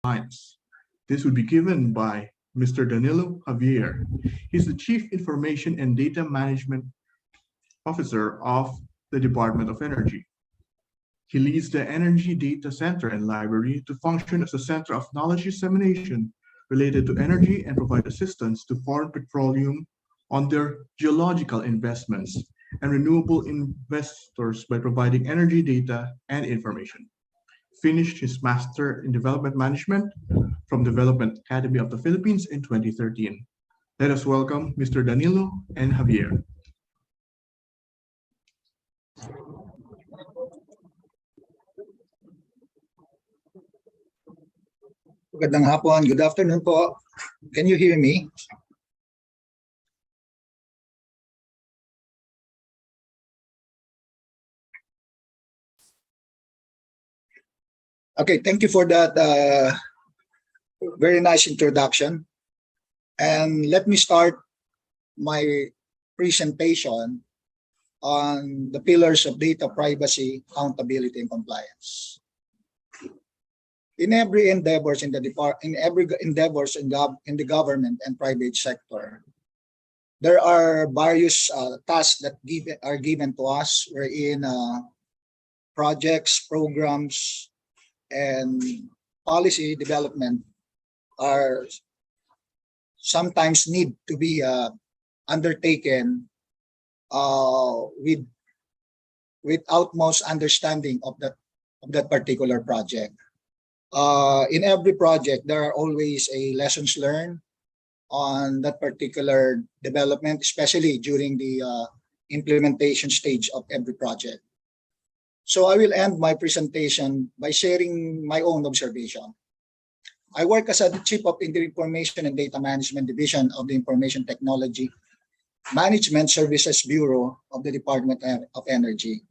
Compliance. This will be given by Mr. Danilo Javier. He's the Chief Information and Data Management Officer of the Department of Energy. He leads the Energy Data Center and Library to function as a center of knowledge dissemination related to energy and provide assistance to foreign petroleum on their geological investments and renewable investors by providing energy data and information. Finished his Master in Development Management from Development Academy of the Philippines in 2013. Let us welcome Mr. Danilo and Javier. Magandang hapon. Good afternoon po. Can you hear me? Okay, thank you for that very nice introduction. And let me start my presentation on the pillars of data privacy, accountability, and compliance. In every endeavors in the government and private sector, there are various tasks that are given to us, wherein projects, programs, and policy development are sometimes need to be undertaken with utmost understanding of that particular project. In every project, there are always a lessons learned on that particular development, especially during the implementation stage of every project. So I will end my presentation by sharing my own observation. I work as the Chief of the Information and Data Management Division of the Information Technology Management Services Bureau of the Department of Energy.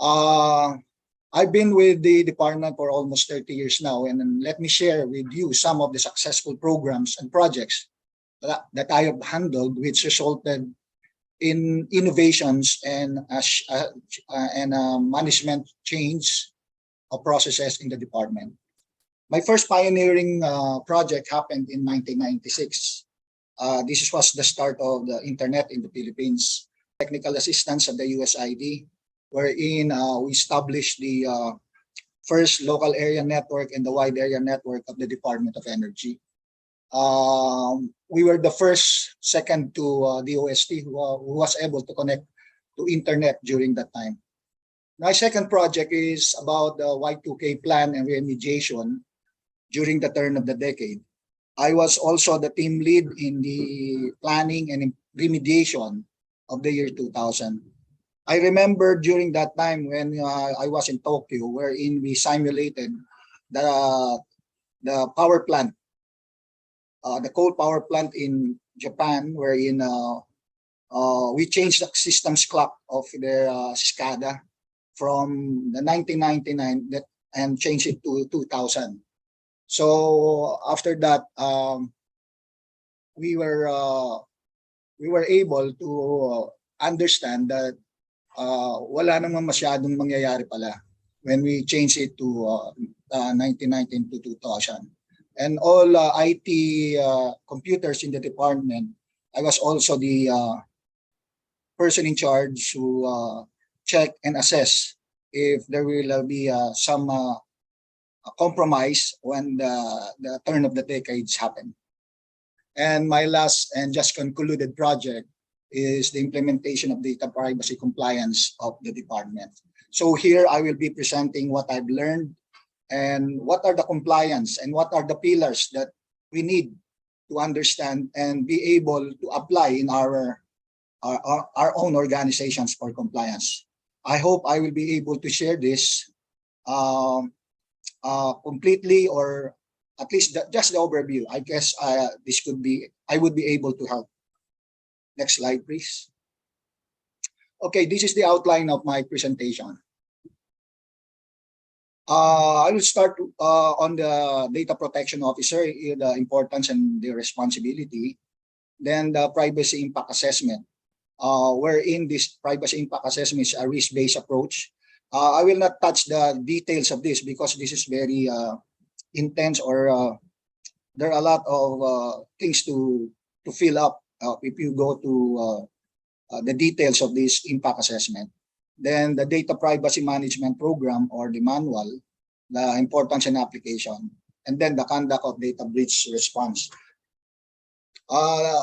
I've been with the department for almost 30 years now, and let me share with you some of the successful programs and projects that I have handled, which resulted in innovations and management change of processes in the department. My first pioneering project happened in 1996. This was the start of the internet in the Philippines. Technical assistance of the USID, wherein we established the first local area network and the wide area network of the Department of Energy. We were the second to the OST who was able to connect to internet during that time. My second project is about the Y2K plan and remediation during the turn of the decade. I was also the team lead in the planning and remediation of the year 2000. I remember during that time when I was in Tokyo, wherein we simulated the power plant, the coal power plant in Japan, wherein we changed the systems clock of the SCADA from the 1999 and changed it to 2000. So after that, we were able to understand that wala namang masyadong mangyayari pala when we changed it to 1919 to 2000. And all IT computers in the department, I was also the person in charge to check and assess if there will be some compromise when the turn of the decades happen. And my last and just concluded project is the implementation of data privacy compliance of the department. So here I will be presenting what I've learned and what are the compliance and what are the pillars that we need to understand and be able to apply in our own organizations for compliance. I hope I will be able to share this completely, or at least just the overview. I guess I would be able to help. Next slide, please. Okay, this is the outline of my presentation. I will start on the data protection officer, the importance and the responsibility. Then the privacy impact assessment, wherein this privacy impact assessment is a risk-based approach. I will not touch the details of this because this is very intense, or there are a lot of things to fill up if you go to the details of this impact assessment. Then the data privacy management program, or the manual, the importance and application, and then the conduct of data breach response. I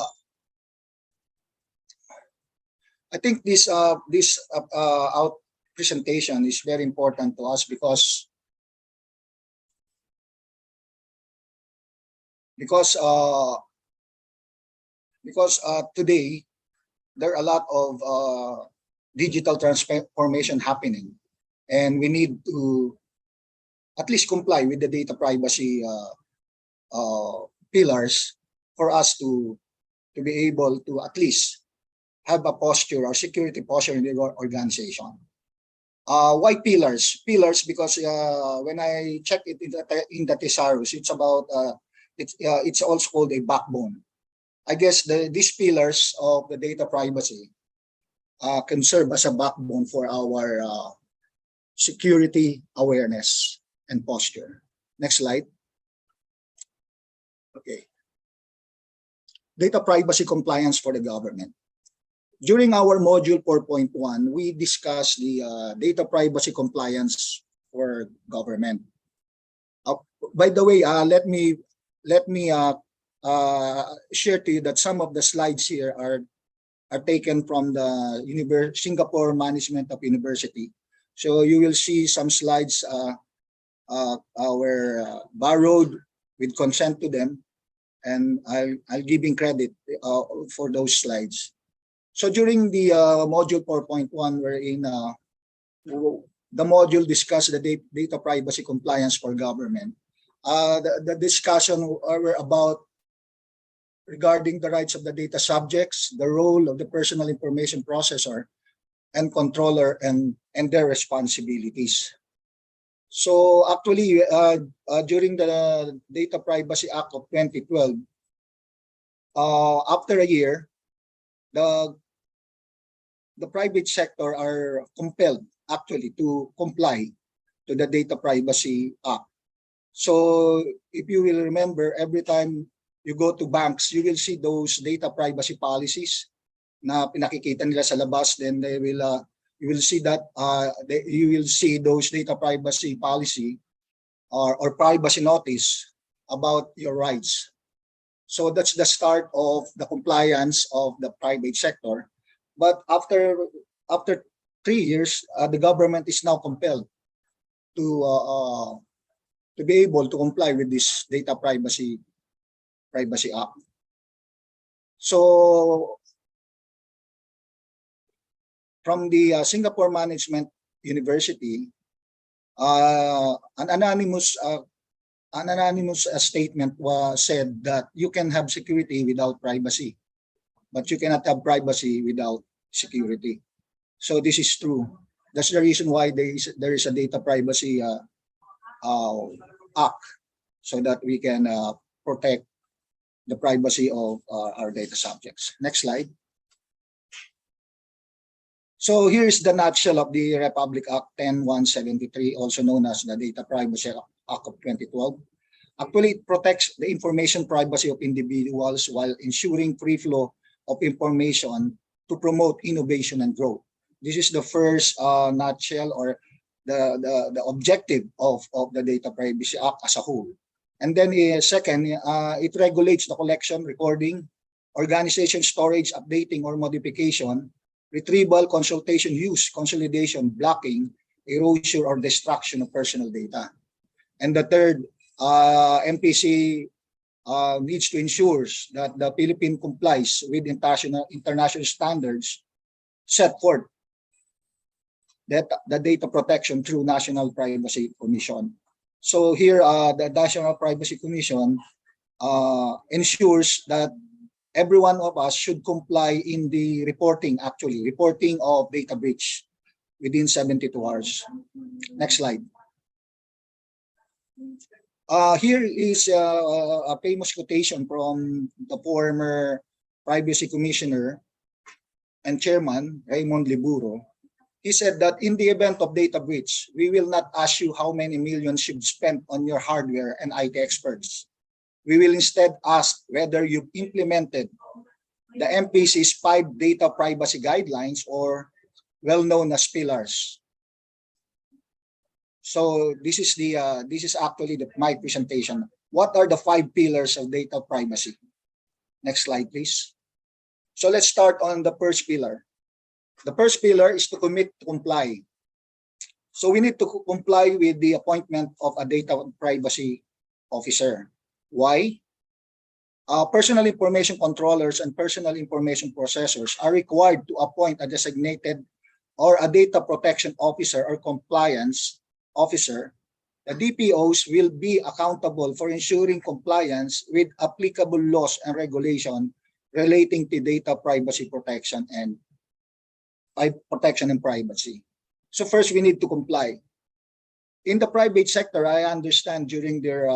think this out presentation is very important to us because today there are a lot of digital transformation happening, and we need to at least comply with the data privacy pillars for us to be able to at least have a posture or security posture in the organization. Why pillars? Pillars because when I check it in the thesaurus, it's about it's also called a backbone. I guess these pillars of the data privacy can serve as a backbone for our security awareness and posture. Next slide. Okay. Data privacy compliance for the government. During our module 4.1, we discussed the data privacy compliance for government. By the way, let me share to you that some of the slides here are taken from the Singapore Management of University. So you will see some slides were borrowed with consent to them, and I'll give in credit for those slides. So during the module 4.1, wherein the module discussed the data privacy compliance for government, the discussion were about regarding the rights of the data subjects, the role of the personal information processor and controller, and their responsibilities. So actually, during the Data Privacy Act of 2012, after a year, the private sector are compelled actually to comply to the Data Privacy Act. So if you will remember, every time you go to banks, you will see those data privacy policies na pinakikita nila sa labas. Then they will you will see that you will see those data privacy policy or privacy notice about your rights. So that's the start of the compliance of the private sector. But after 3 years, the government is now compelled to be able to comply with this Data Privacy Act. So from the Singapore Management University, an anonymous statement was said that you can have security without privacy, but you cannot have privacy without security. So this is true. That's the reason why there is a Data Privacy Act, so that we can protect the privacy of our data subjects. Next slide. So here's the nutshell of the Republic Act 10173, also known as the Data Privacy Act of 2012. Actually, it protects the information privacy of individuals while ensuring free flow of information to promote innovation and growth. This is the first nutshell, or the objective of the Data Privacy Act as a whole. And then second, it regulates the collection, recording, organization, storage, updating or modification, retrieval, consultation, use, consolidation, blocking, erosion or destruction of personal data. And the third, MPC needs to ensure that the Philippines complies with international standards set forth that the data protection through National Privacy Commission. So here, the National Privacy Commission ensures that every one of us should comply in the reporting of data breach within 72 hours. Next slide. Here is a famous quotation from the former Privacy Commissioner and Chairman, Raymond Liburo. He said that in the event of data breach, we will not ask you how many millions you've spent on your hardware and IT experts. We will instead ask whether you've implemented the MPC's 5 data privacy guidelines, or well known as pillars. So this is actually my presentation. What are the 5 pillars of data privacy? Next slide, please. So let's start on the first pillar. The first pillar is to commit to comply. So we need to comply with the appointment of a data privacy officer. Why? Personal information controllers and personal information processors are required to appoint a designated or a data protection officer or compliance officer. The DPOs will be accountable for ensuring compliance with applicable laws and regulation relating to data privacy protection and privacy. So first, we need to comply. In the private sector, I understand during their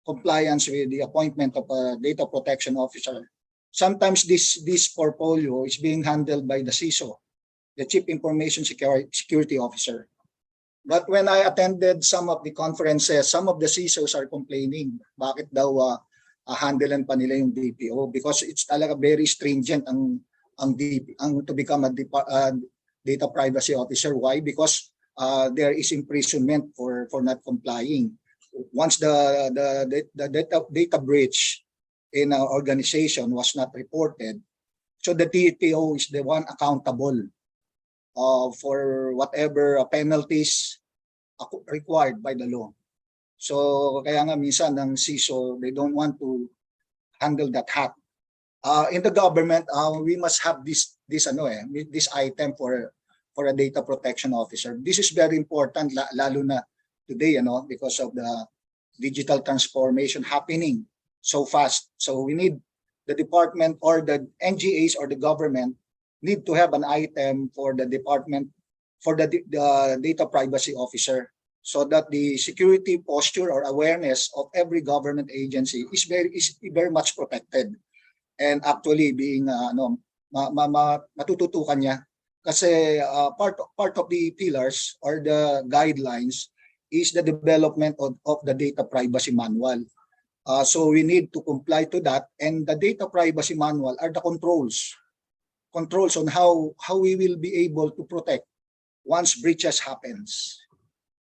compliance with the appointment of a data protection officer, sometimes this portfolio is being handled by the CISO, the Chief Information Security Officer. But when I attended some of the conferences, some of the CISOs are complaining, bakit daw handlean pa nila yung DPO, because it's talaga very stringent ang to become a data privacy officer. Why? Because there is imprisonment for not complying. Once the data breach in our organization was not reported, so the DPO is the one accountable for whatever penalties required by the law. So kaya nga minsan ng CISO, they don't want to handle that hat. In the government, we must have this item for a data protection officer. This is very important, lalo na today, because of the digital transformation happening so fast. So we need the department, or the NGAs or the government need to have an item for the department, for the data privacy officer, so that the security posture or awareness of every government agency is very much protected, and actually being matututukan niya. Kasi part of the pillars or the guidelines is the development of the data privacy manual. So we need to comply to that, and the data privacy manual are the controls on how we will be able to protect once breaches happens.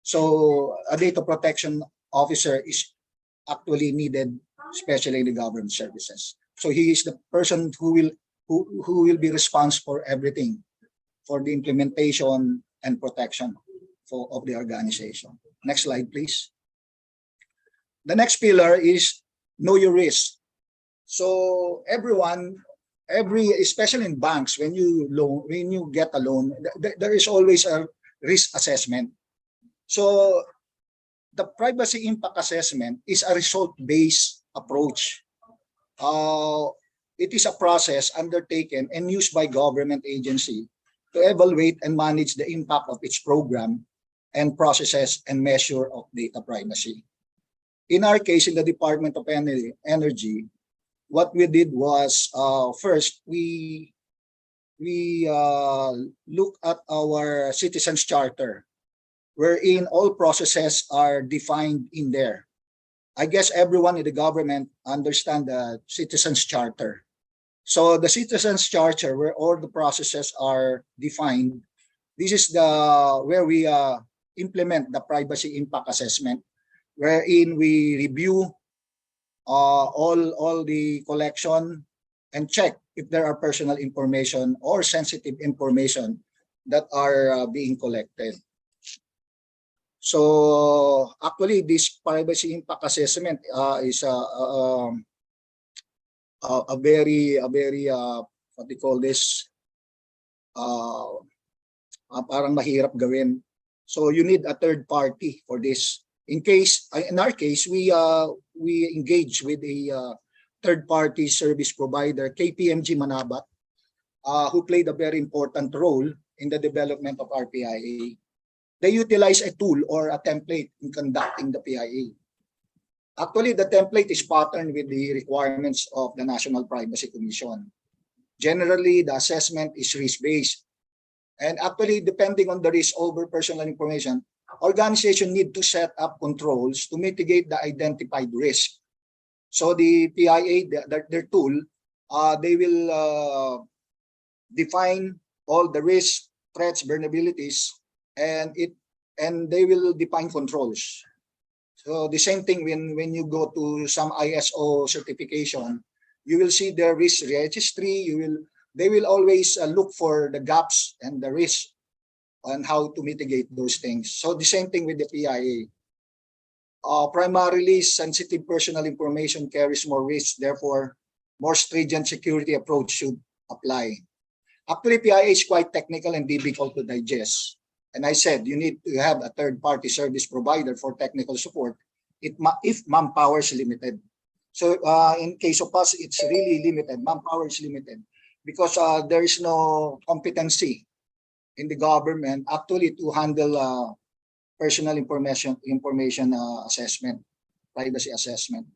So a data protection officer is actually needed, especially in the government services. So he is the person who will be responsible for everything, for the implementation and protection of the organization. Next slide, please. The next pillar is know your risk. So especially in banks, when you get a loan, there is always a risk assessment. So the privacy impact assessment is a result-based approach. It is a process undertaken and used by government agency to evaluate and manage the impact of its program and processes and measure of data privacy. In our case, in the Department of Energy, what we did was, first, we look at our citizens charter, wherein all processes are defined in there. I guess everyone in the government understand the citizens charter. So the citizens charter, where all the processes are defined, this is where we implement the privacy impact assessment, wherein we review all the collection and check if there are personal information or sensitive information that are being collected. So actually, this privacy impact assessment is a very what they call this, parang mahirap gawin. So you need a third party for this. In our case, we engage with a third party service provider, KPMG Manabat, who played a very important role in the development of our PIA. They utilize a tool or a template in conducting the PIA. Actually, the template is patterned with the requirements of the National Privacy Commission. Generally, the assessment is risk-based. And actually, depending on the risk over personal information, organization need to set up controls to mitigate the identified risk. So the PIA, their tool, they will define all the risks, threats, vulnerabilities, and they will define controls. So the same thing when you go to some ISO certification, you will see the risk registry. They will always look for the gaps and the risk on how to mitigate those things. So the same thing with the PIA. Primarily, sensitive personal information carries more risk. Therefore, more stringent security approach should apply. Actually, PIA is quite technical and difficult to digest. And I said you need to have a third-party service provider for technical support if manpower is limited. So in case of us, it's really limited. Manpower is limited because there is no competency in the government actually to handle personal information assessment, privacy assessment.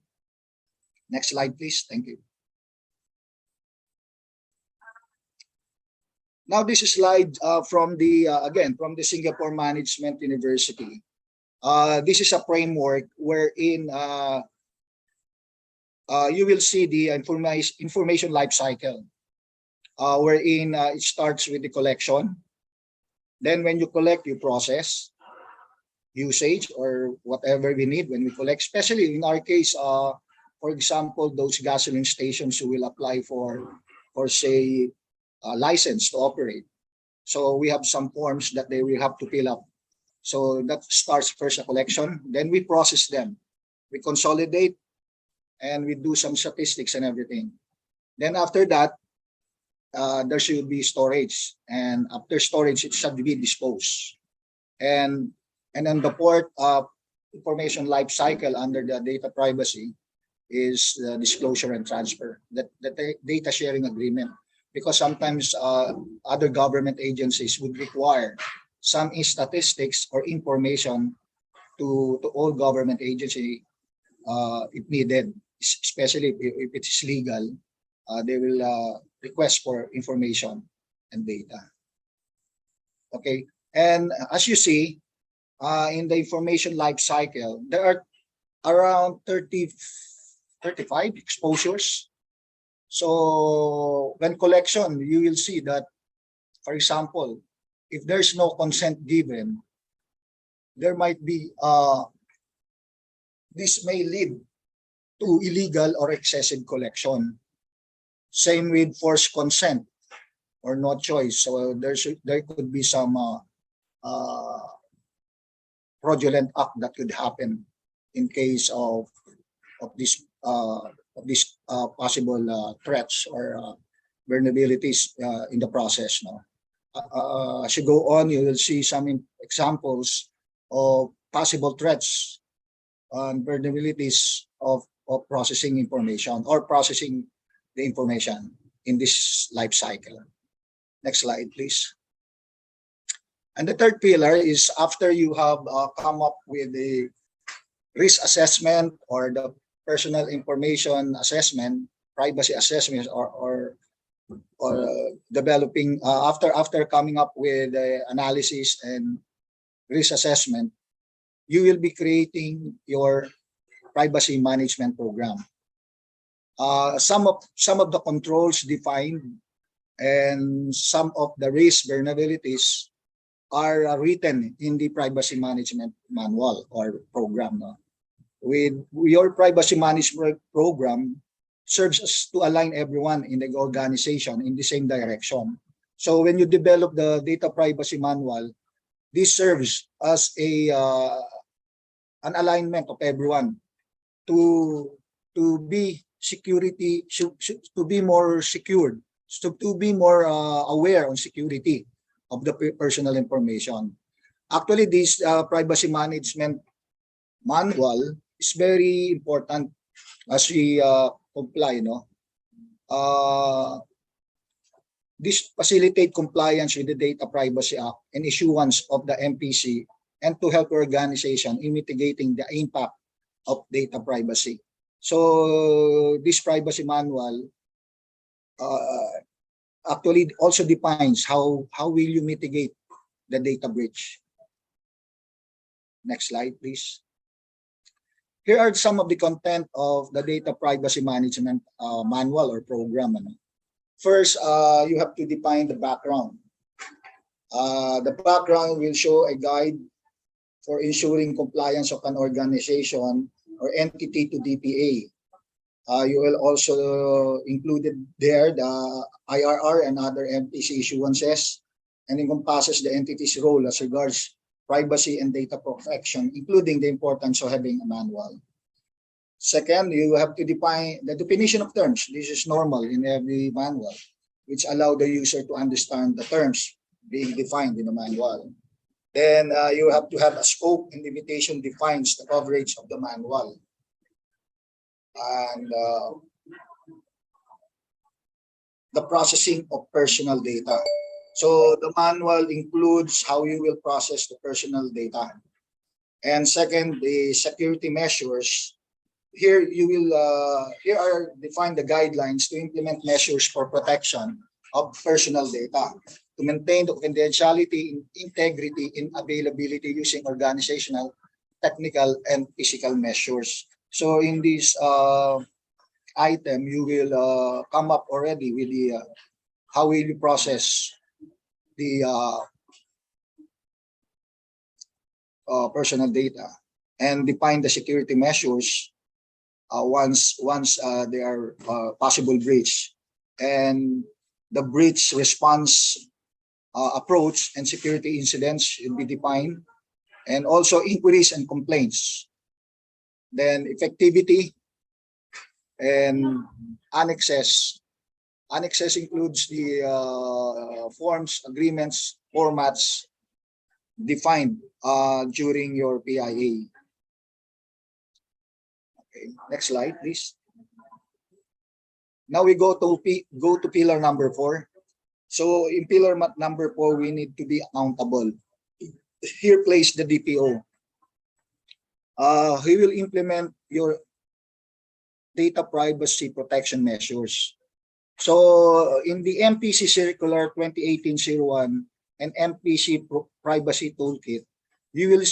Next slide, please. Thank you. Now this is slide from the again from the Singapore Management University. This is a framework wherein you will see the information life cycle, wherein it starts with the collection. Then when you collect, you process, usage, or whatever we need when we collect. Especially in our case, for example, those gasoline stations who will apply for say, license to operate. So we have some forms that they will have to fill up. So that starts first a collection, then we process them. We consolidate and we do some statistics and everything. Then after that, there should be storage. And after storage, it should be disposed. And then the fourth information life cycle under the data privacy is the disclosure and transfer, the data sharing agreement. Because sometimes other government agencies would require some statistics or information to all government agency if needed, especially if it is legal. They will request for information and data. Okay, and as you see, in the information life cycle, there are around 35 exposures. So when collection, you will see that, for example, if there's no consent given, there might be, this may lead to illegal or excessive collection. Same with forced consent or no choice. So there could be some fraudulent act that could happen in case of this possible threats or vulnerabilities in the process. No? As you go on, you will see some examples of possible threats and vulnerabilities of processing information or processing the information in this life cycle. Next slide, please. And the third pillar is after you have come up with the risk assessment or the personal information assessment, privacy assessment, or developing after coming up with the analysis and risk assessment, you will be creating your privacy management program. Some of the controls defined and some of the risk vulnerabilities are written in the privacy management manual or program. No? With your privacy management program serves us to align everyone in the organization in the same direction. So when you develop the data privacy manual, this serves as an alignment of everyone to be security, to be more secured, to be more aware on security of the personal information. Actually, this privacy management manual is very important as we comply. No, this facilitate compliance with the Data Privacy Act and issuance of the MPC, and to help organization in mitigating the impact of data privacy. So this privacy manual actually also defines how will you mitigate the data breach. Next slide, please. Here are some of the content of the data privacy management manual or program. First, you have to define the background. The background will show a guide for ensuring compliance of an organization or entity to DPA. You will also included there the IRR and other MPC issuances, and encompasses the entity's role as regards privacy and data protection, including the importance of having a manual. Second, you have to define the definition of terms. This is normal in every manual, which allow the user to understand the terms being defined in the manual. Then you have to have a scope and limitation defines the coverage of the manual. And the processing of personal data. So the manual includes how you will process the personal data. And second, the security measures. Here you will here are defined the guidelines to implement measures for protection of personal data to maintain the confidentiality, integrity, and availability using organizational, technical, and physical measures. So in this item, you will come up already with the how will you process the personal data and define the security measures once there are possible breach, and the breach response approach and security incidents should be defined, and also inquiries and complaints. Then effectivity and annexes. Annexes includes the forms, agreements, formats defined during your PIA. Okay, next slide, please. Now we go to pillar number 4. So in pillar number 4, we need to be accountable. Here plays the DPO. He will implement your data privacy protection measures. So in the MPC Circular 2018-01 and MPC Privacy Toolkit, you will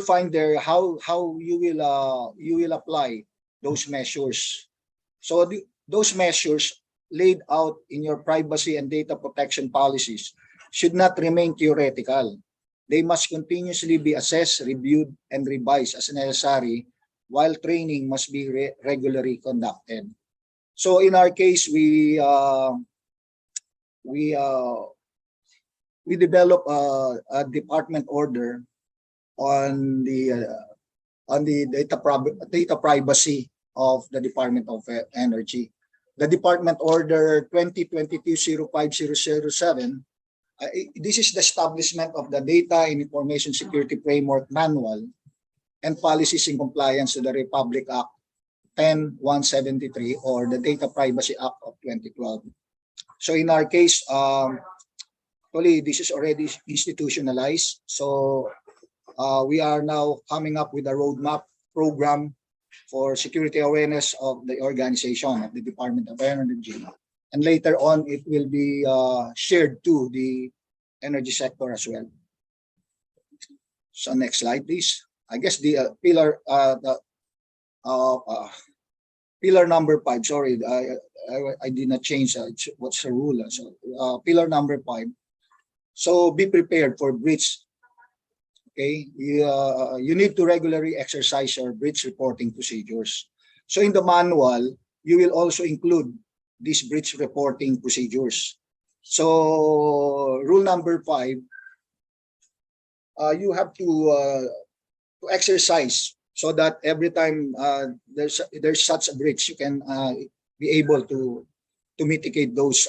find there how you will apply those measures. So those measures laid out in your privacy and data protection policies should not remain theoretical. They must continuously be assessed, reviewed, and revised as necessary, while training must be regularly conducted. So in our case, we develop a department order on the data privacy of the Department of Energy. The Department Order 2022-05007. This is the establishment of the Data and Information Security Framework Manual and policies in compliance to the Republic Act 10-173 or the Data Privacy Act of 2012. So in our case, actually this is already institutionalized. So we are now coming up with a roadmap program for security awareness of the organization of the Department of Energy. And later on, it will be shared to the energy sector as well. So next slide, please. I guess the pillar number 5. Sorry, I did not change what's the rule. So pillar number 5. So be prepared for breach. Okay, you need to regularly exercise your breach reporting procedures. So in the manual, you will also include these breach reporting procedures. So rule number 5, you have to exercise so that every time there's such a breach, you can be able to mitigate those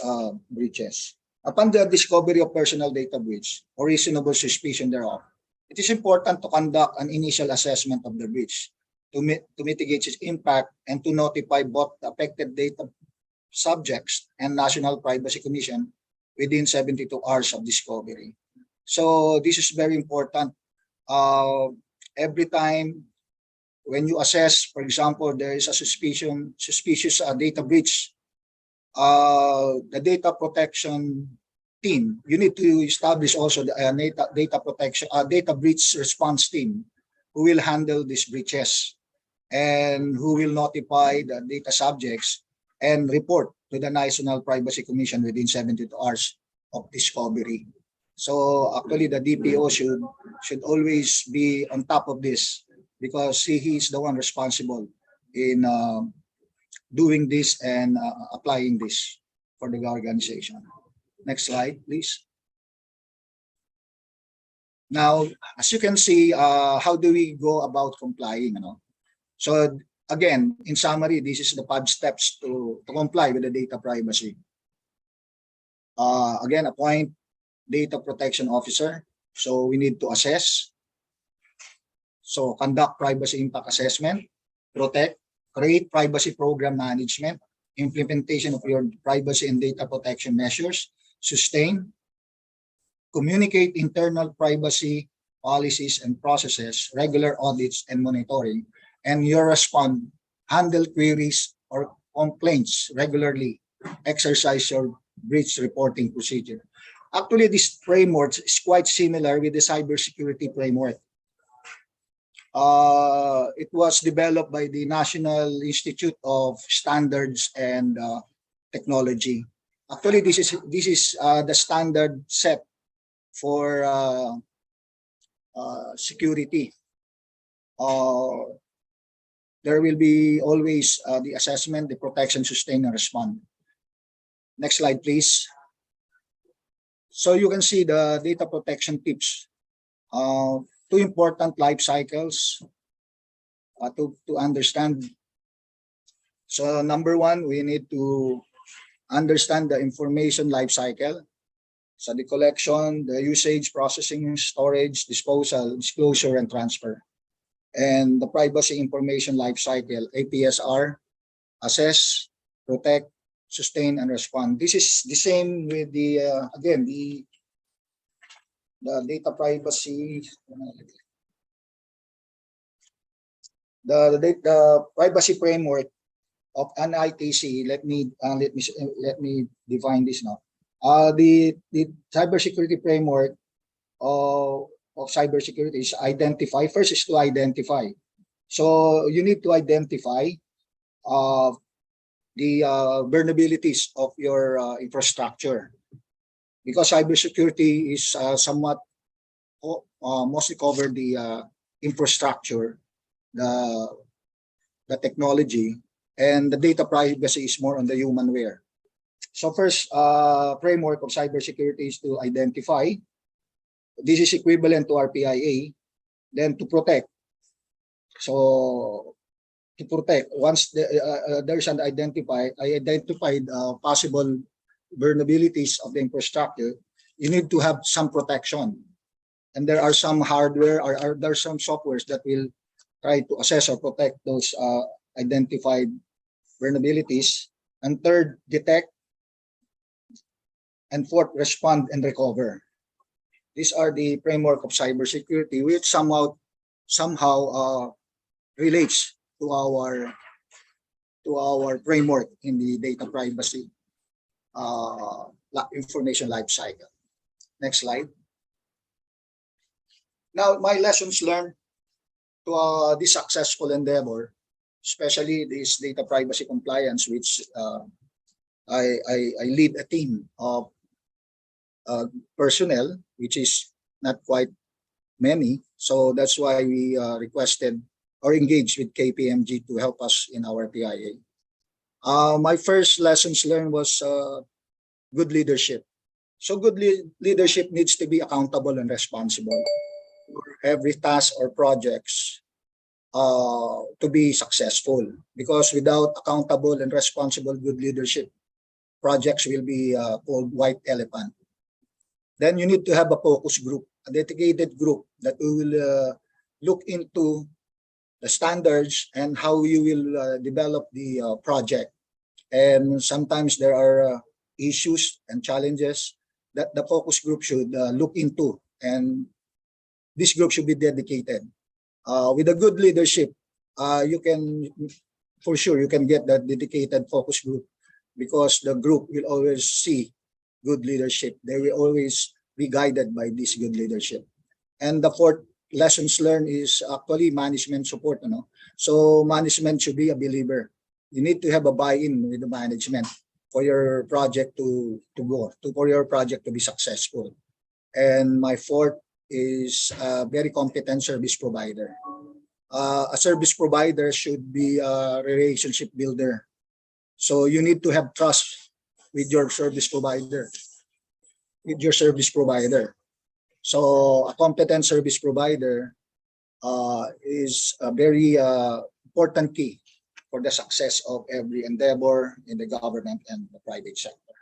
breaches. Upon the discovery of personal data breach or reasonable suspicion thereof, it is important to conduct an initial assessment of the breach to mitigate its impact and to notify both the affected data subjects and National Privacy Commission within 72 hours of discovery. So this is very important. Every time when you assess, for example, there is a suspicious data breach, the data protection team, you need to establish also the data breach response team who will handle these breaches and who will notify the data subjects and report to the National Privacy Commission within 72 hours of discovery. So actually the DPO should always be on top of this because he is the one responsible in doing this and applying this for the organization. Next slide, please. Now, as you can see, how do we go about complying? So again, in summary, this is the 5 steps to comply with the data privacy. Again, appoint data protection officer. So we need to assess. So conduct privacy impact assessment, protect, create privacy program management, implementation of your privacy and data protection measures, sustain, communicate internal privacy policies and processes, regular audits and monitoring, and your respond, handle queries or complaints regularly, exercise your breach reporting procedure. Actually, this framework is quite similar with the cybersecurity framework. It was developed by the National Institute of Standards and Technology. Actually, this is the standard set for security. There will be always the assessment, the protection, sustain, and respond. Next slide, please. So you can see the data protection tips. 2 important life cycles to understand. So number 1, we need to understand the information life cycle. So the collection, the usage, processing, storage, disposal, disclosure, and transfer. And the privacy information life cycle, APSR, assess, protect, sustain, and respond. This is the same with the, again, the data privacy, the privacy framework of an ITC. Let me define this now. The cybersecurity framework of cybersecurity is identify. First is to identify. So you need to identify the vulnerabilities of your infrastructure, because cybersecurity is somewhat mostly cover the infrastructure, the technology, and the data privacy is more on the humanware. So first framework of cybersecurity is to identify. This is equivalent to RPIA. Then to protect. So to protect, once there's an identified possible vulnerabilities of the infrastructure, you need to have some protection. And there are some hardware or there are some softwares that will try to assess or protect those identified vulnerabilities. And third, detect. And fourth, respond and recover. These are the framework of cybersecurity, which somehow relates to our framework in the data privacy information life cycle. Next slide. Now, my lessons learned to this successful endeavor, especially this data privacy compliance, which I lead a team of personnel, which is not quite many. So that's why we requested or engaged with KPMG to help us in our TIA. My first lessons learned was good leadership. So good leadership needs to be accountable and responsible for every task or projects to be successful. Because without accountable and responsible good leadership, projects will be called white elephant. Then you need to have a focus group, a dedicated group that will look into the standards and how you will develop the project. And sometimes there are issues and challenges that the focus group should look into, and this group should be dedicated. With a good leadership, you can, for sure, you can get that dedicated focus group because the group will always see good leadership. They will always be guided by this good leadership. And the fourth lessons learned is actually management support. So management should be a believer. You need to have a buy-in with the management for your project to go, for your project to be successful. And my fourth is a very competent service provider. A service provider should be a relationship builder. So you need to have trust with your service provider. So a competent service provider is a very important key for the success of every endeavor in the government and the private sector.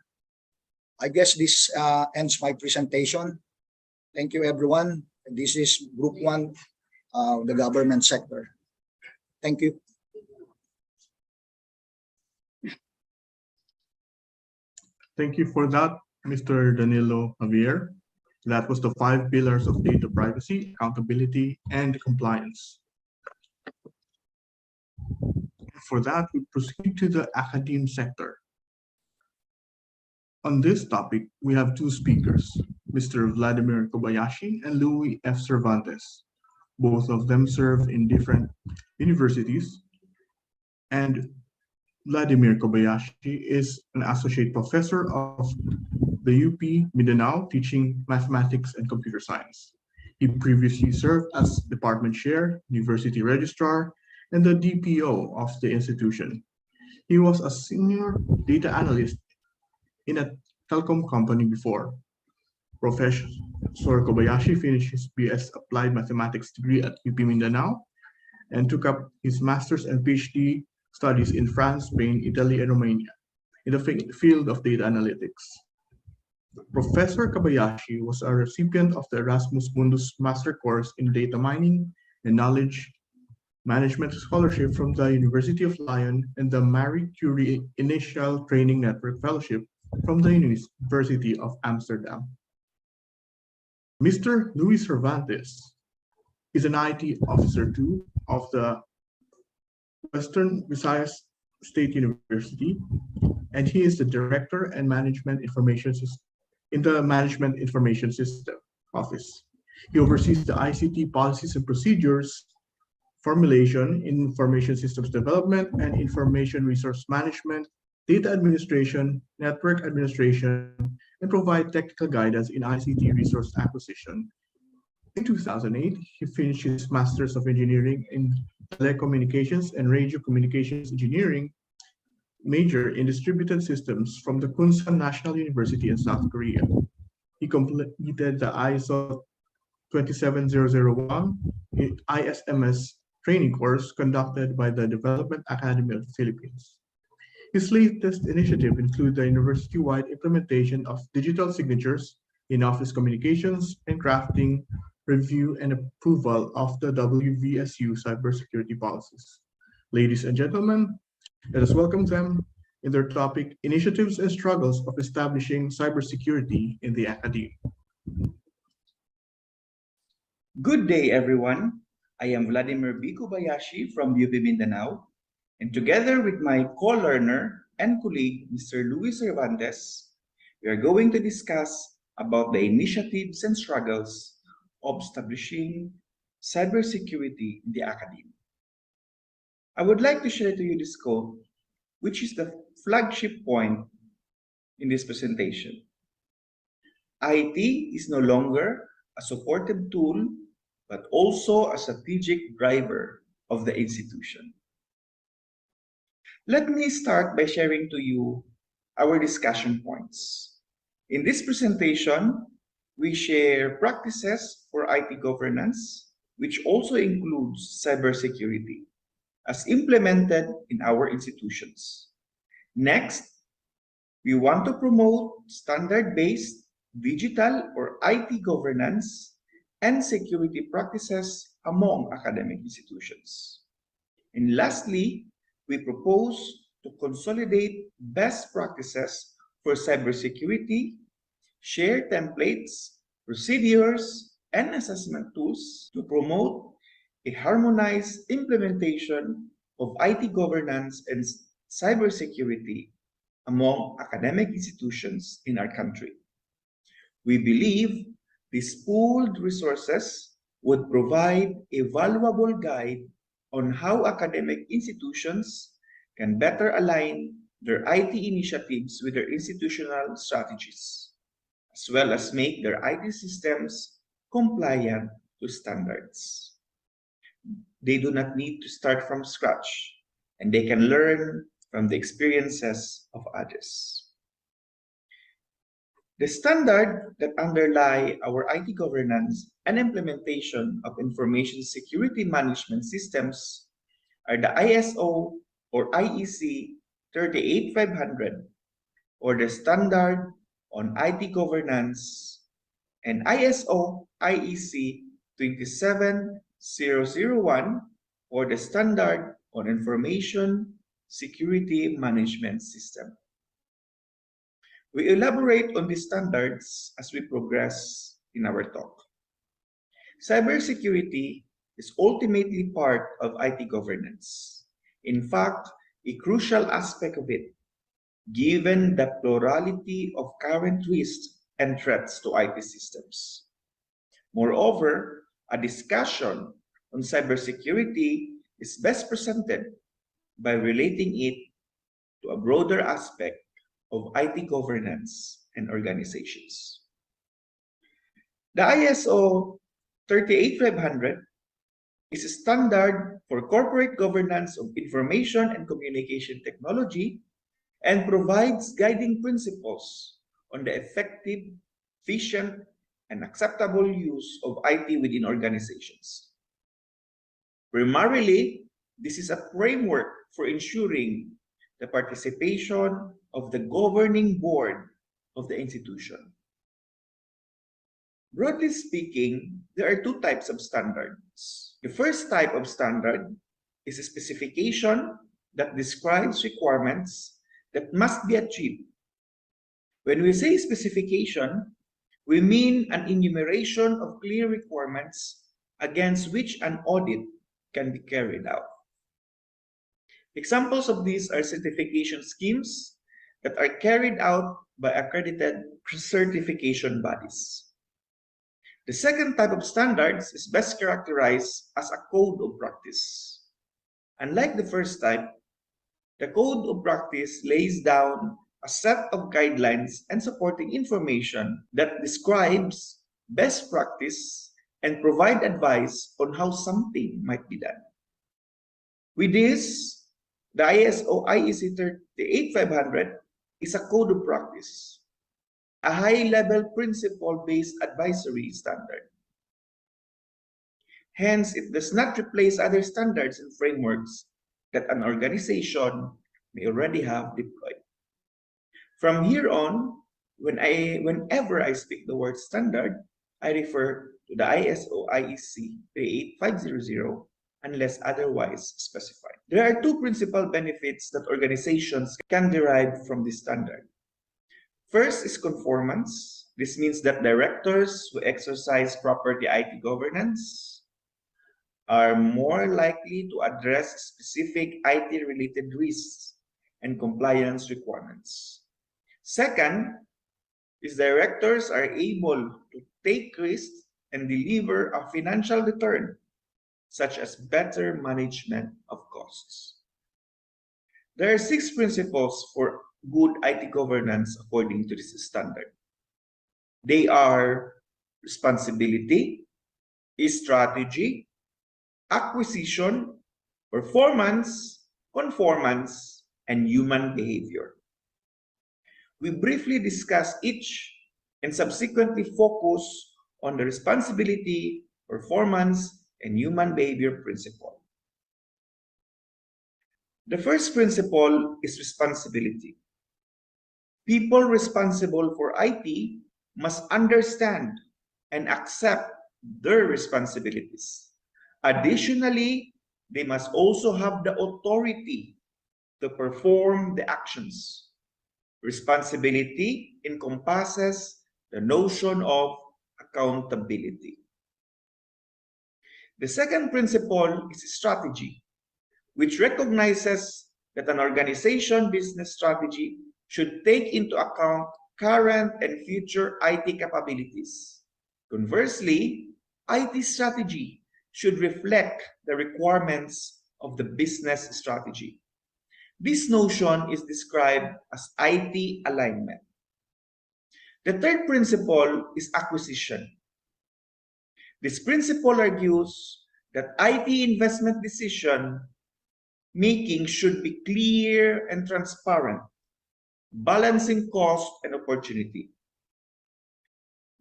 I guess this ends my presentation. Thank you, everyone. This is Group 1, the government sector. Thank you. Thank you for that, Mr. Danilo Javier. That was the 5 pillars of data privacy, accountability, and compliance. For that, we proceed to the academe sector. On this topic, we have 2 speakers, Mr. Vladimir Kobayashi and Louis F. Cervantes. Both of them serve in different universities, and Vladimir Kobayashi is an associate professor of the UP Mindanao teaching mathematics and computer science. He previously served as department chair, university registrar, and the DPO of the institution. He was a senior data analyst in a telecom company before. Professor Kobayashi finished his BS Applied Mathematics degree at UP Mindanao and took up his master's and PhD studies in France, Spain, Italy, and Romania in the field of data analytics. Professor Kobayashi was a recipient of the Erasmus Mundus Master Course in Data Mining and Knowledge Management Scholarship from the University of Lyon and the Marie Curie Initial Training Network Fellowship from the University of Amsterdam. Mr. Luis Cervantes is an IT officer too of the Western Visayas State University, and he is the Director and Management Information System in the Management Information System Office. He oversees the ICT policies and procedures, formulation, information systems development, and information resource management, data administration, network administration, and provide technical guidance in ICT resource acquisition. In 2008, he finished his Master's of Engineering in Telecommunications and Radio Communications Engineering major in distributed systems from the Kunsan National University in South Korea. He completed the ISO 27001 ISMS training course conducted by the Development Academy of the Philippines. His latest initiative include the university-wide implementation of digital signatures in office communications and crafting, review, and approval of the WVSU cybersecurity policies. Ladies and gentlemen, let us welcome them in their topic, Initiatives and Struggles of Establishing Cybersecurity in the Academe. Good day, everyone. I am Vladimir B. Kobayashi from UP Mindanao, and together with my co-learner and colleague, Mr. Luis Cervantes, we are going to discuss about the initiatives and struggles of establishing cybersecurity in the academe. I would like to share to you this quote, which is the flagship point in this presentation. IT is no longer a supportive tool, but also a strategic driver of the institution. Let me start by sharing to you our discussion points. In this presentation, we share practices for IT governance, which also includes cybersecurity, as implemented in our institutions. Next, we want to promote standard-based digital or IT governance and security practices among academic institutions. And lastly, we propose to consolidate best practices for cybersecurity, share templates, procedures, and assessment tools to promote a harmonized implementation of IT governance and cybersecurity among academic institutions in our country. We believe these pooled resources would provide a valuable guide on how academic institutions can better align their IT initiatives with their institutional strategies, as well as make their IT systems compliant to standards. They do not need to start from scratch, and they can learn from the experiences of others. The standards that underlie our IT governance and implementation of information security management systems are the ISO or IEC 38500, or the Standard on IT Governance, and ISO IEC 27001, or the Standard on Information Security Management System. We elaborate on these standards as we progress in our talk. Cybersecurity is ultimately part of IT governance. In fact, a crucial aspect of it, given the plurality of current risks and threats to IT systems. Moreover, a discussion on cybersecurity is best presented by relating it to a broader aspect of IT governance and organizations. The ISO 38500 is a standard for corporate governance of information and communication technology and provides guiding principles on the effective, efficient, and acceptable use of IT within organizations. Primarily, this is a framework for ensuring the participation of the governing board of the institution. Broadly speaking, there are two types of standards. The first type of standard is a specification that describes requirements that must be achieved. When we say specification, we mean an enumeration of clear requirements against which an audit can be carried out. Examples of these are certification schemes that are carried out by accredited certification bodies. The second type of standards is best characterized as a code of practice. Unlike the first type, the code of practice lays down a set of guidelines and supporting information that describes best practice and provide advice on how something might be done. With this, the ISO IEC 38500 is a code of practice, a high-level principle-based advisory standard. Hence, it does not replace other standards and frameworks that an organization may already have deployed. From here on, whenever I speak the word standard, I refer to the ISO IEC 38500 unless otherwise specified. There are two principal benefits that organizations can derive from this standard. First is conformance. This means that directors who exercise proper IT governance are more likely to address specific IT-related risks and compliance requirements. Second is directors are able to take risks and deliver a financial return, such as better management of costs. There are 6 principles for good IT governance according to this standard. They are responsibility, strategy, acquisition, performance, conformance, and human behavior. We briefly discuss each and subsequently focus on the responsibility, performance, and human behavior principle. The first principle is responsibility. People responsible for IT must understand and accept their responsibilities. Additionally, they must also have the authority to perform the actions. Responsibility encompasses the notion of accountability. The second principle is strategy, which recognizes that an organization business strategy should take into account current and future IT capabilities. Conversely, IT strategy should reflect the requirements of the business strategy. This notion is described as IT alignment. The third principle is acquisition. This principle argues that IT investment decision making should be clear and transparent, balancing cost and opportunity.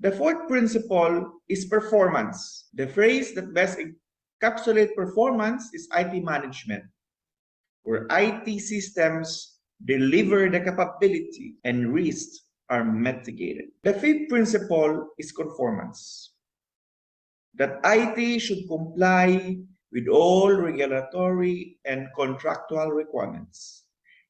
The fourth principle is performance. The phrase that best encapsulates performance is IT management, where IT systems deliver the capability and risks are mitigated. The fifth principle is conformance, that IT should comply with all regulatory and contractual requirements.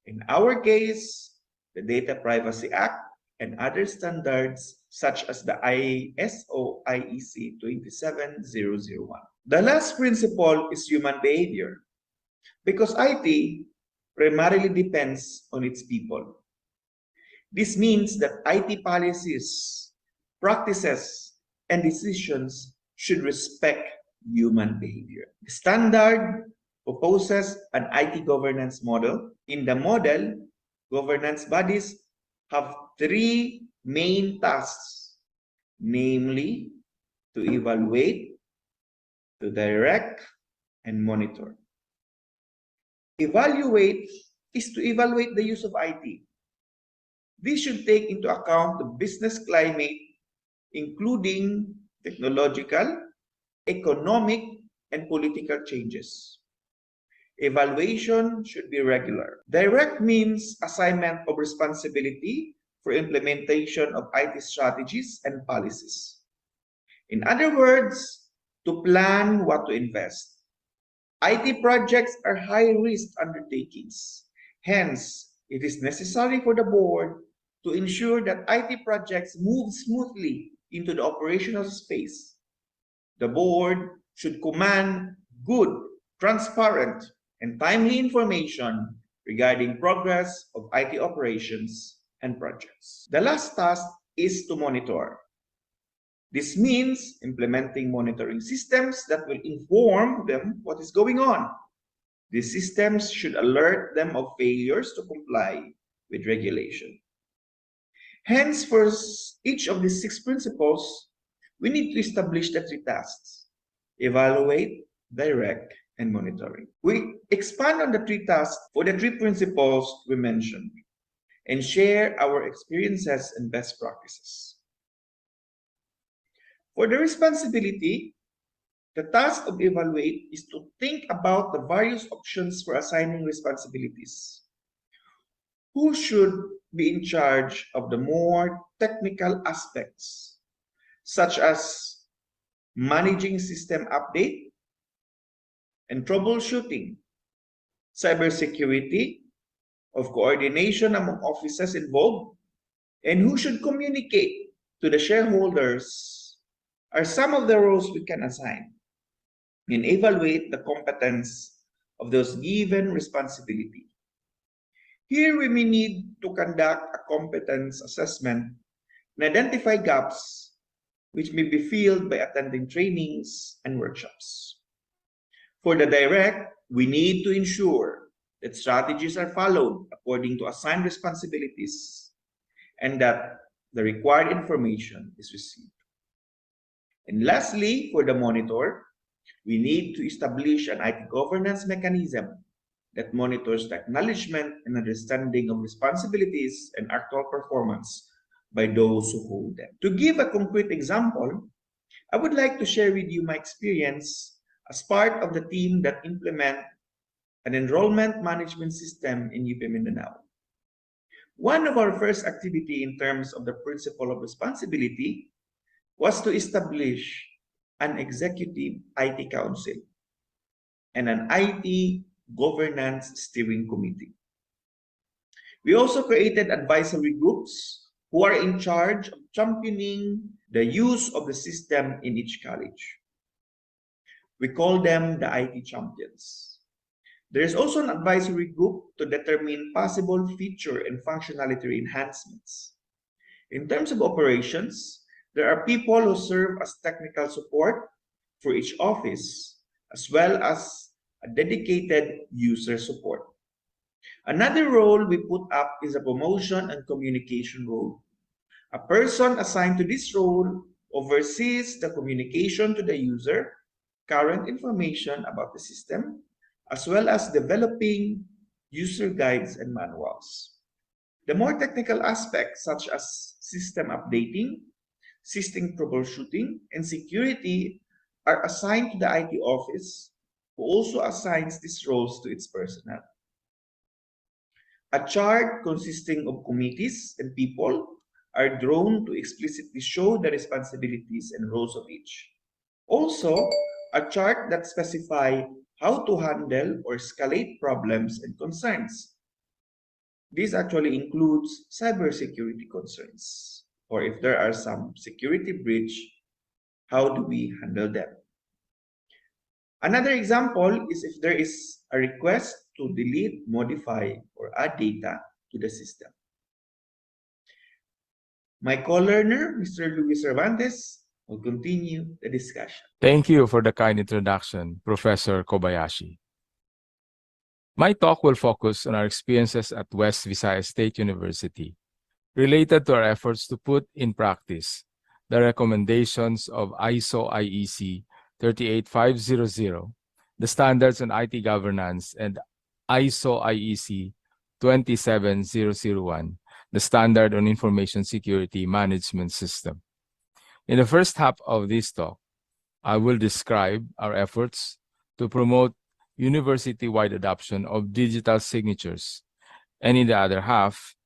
In our case, the Data Privacy Act and other standards such as the ISO IEC 27001. The last principle is human behavior, because IT primarily depends on its people. This means that IT policies, practices, and decisions should respect human behavior. The standard proposes an IT governance model. In the model, governance bodies have three main tasks, namely to evaluate, to direct, and monitor. Evaluate is to evaluate the use of IT. This should take into account the business climate, including technological, economic, and political changes. Evaluation should be regular. Direct means assignment of responsibility for implementation of IT strategies and policies. In other words, to plan what to invest. IT projects are high-risk undertakings. Hence, it is necessary for the board to ensure that IT projects move smoothly into the operational space. The board should command good, transparent, and timely information regarding progress of IT operations and projects. The last task is to monitor. This means implementing monitoring systems that will inform them what is going on. These systems should alert them of failures to comply with regulation. Hence, for each of these 6 principles, we need to establish the 3 tasks: evaluate, direct, and monitoring. We expand on the 3 tasks for the 3 principles we mentioned and share our experiences and best practices. For the responsibility, the task of evaluate is to think about the various options for assigning responsibilities. Who should be in charge of the more technical aspects, such as managing system update and troubleshooting, cybersecurity, of coordination among offices involved, and who should communicate to the shareholders are some of the roles we can assign and evaluate the competence of those given responsibility. Here we may need to conduct a competence assessment and identify gaps which may be filled by attending trainings and workshops. For the direct, we need to ensure that strategies are followed according to assigned responsibilities and that the required information is received. And lastly, for the monitor, we need to establish an IT governance mechanism that monitors the acknowledgement and understanding of responsibilities and actual performance by those who hold them. To give a concrete example, I would like to share with you my experience as part of the team that implement an enrollment management system in UP Mindanao. One of our first activity in terms of the principle of responsibility was to establish an executive IT council and an IT governance steering committee. We also created advisory groups who are in charge of championing the use of the system in each college. We call them the IT champions. There is also an advisory group to determine possible feature and functionality enhancements. In terms of operations, there are people who serve as technical support for each office, as well as a dedicated user support. Another role we put up is a promotion and communication role. A person assigned to this role oversees the communication to the user, current information about the system, as well as developing user guides and manuals. The more technical aspects, such as system updating, system troubleshooting, and security, are assigned to the IT office, who also assigns these roles to its personnel. A chart consisting of committees and people are drawn to explicitly show the responsibilities and roles of each. Also, a chart that specifies how to handle or escalate problems and concerns. This actually includes cybersecurity concerns, or if there are some security breach, how do we handle them? Another example is if there is a request to delete, modify, or add data to the system. My co-learner, Mr. Luis Cervantes, will continue the discussion. Thank you for the kind introduction, Professor Kobayashi. My talk will focus on our experiences at West Visayas State University, related to our efforts to put in practice the recommendations of ISO/IEC 38500, the Standards on IT Governance, and ISO/IEC 27001, the Standard on Information Security Management System. In the first half of this talk, I will describe our efforts to promote university-wide adoption of digital signatures, and in the other half,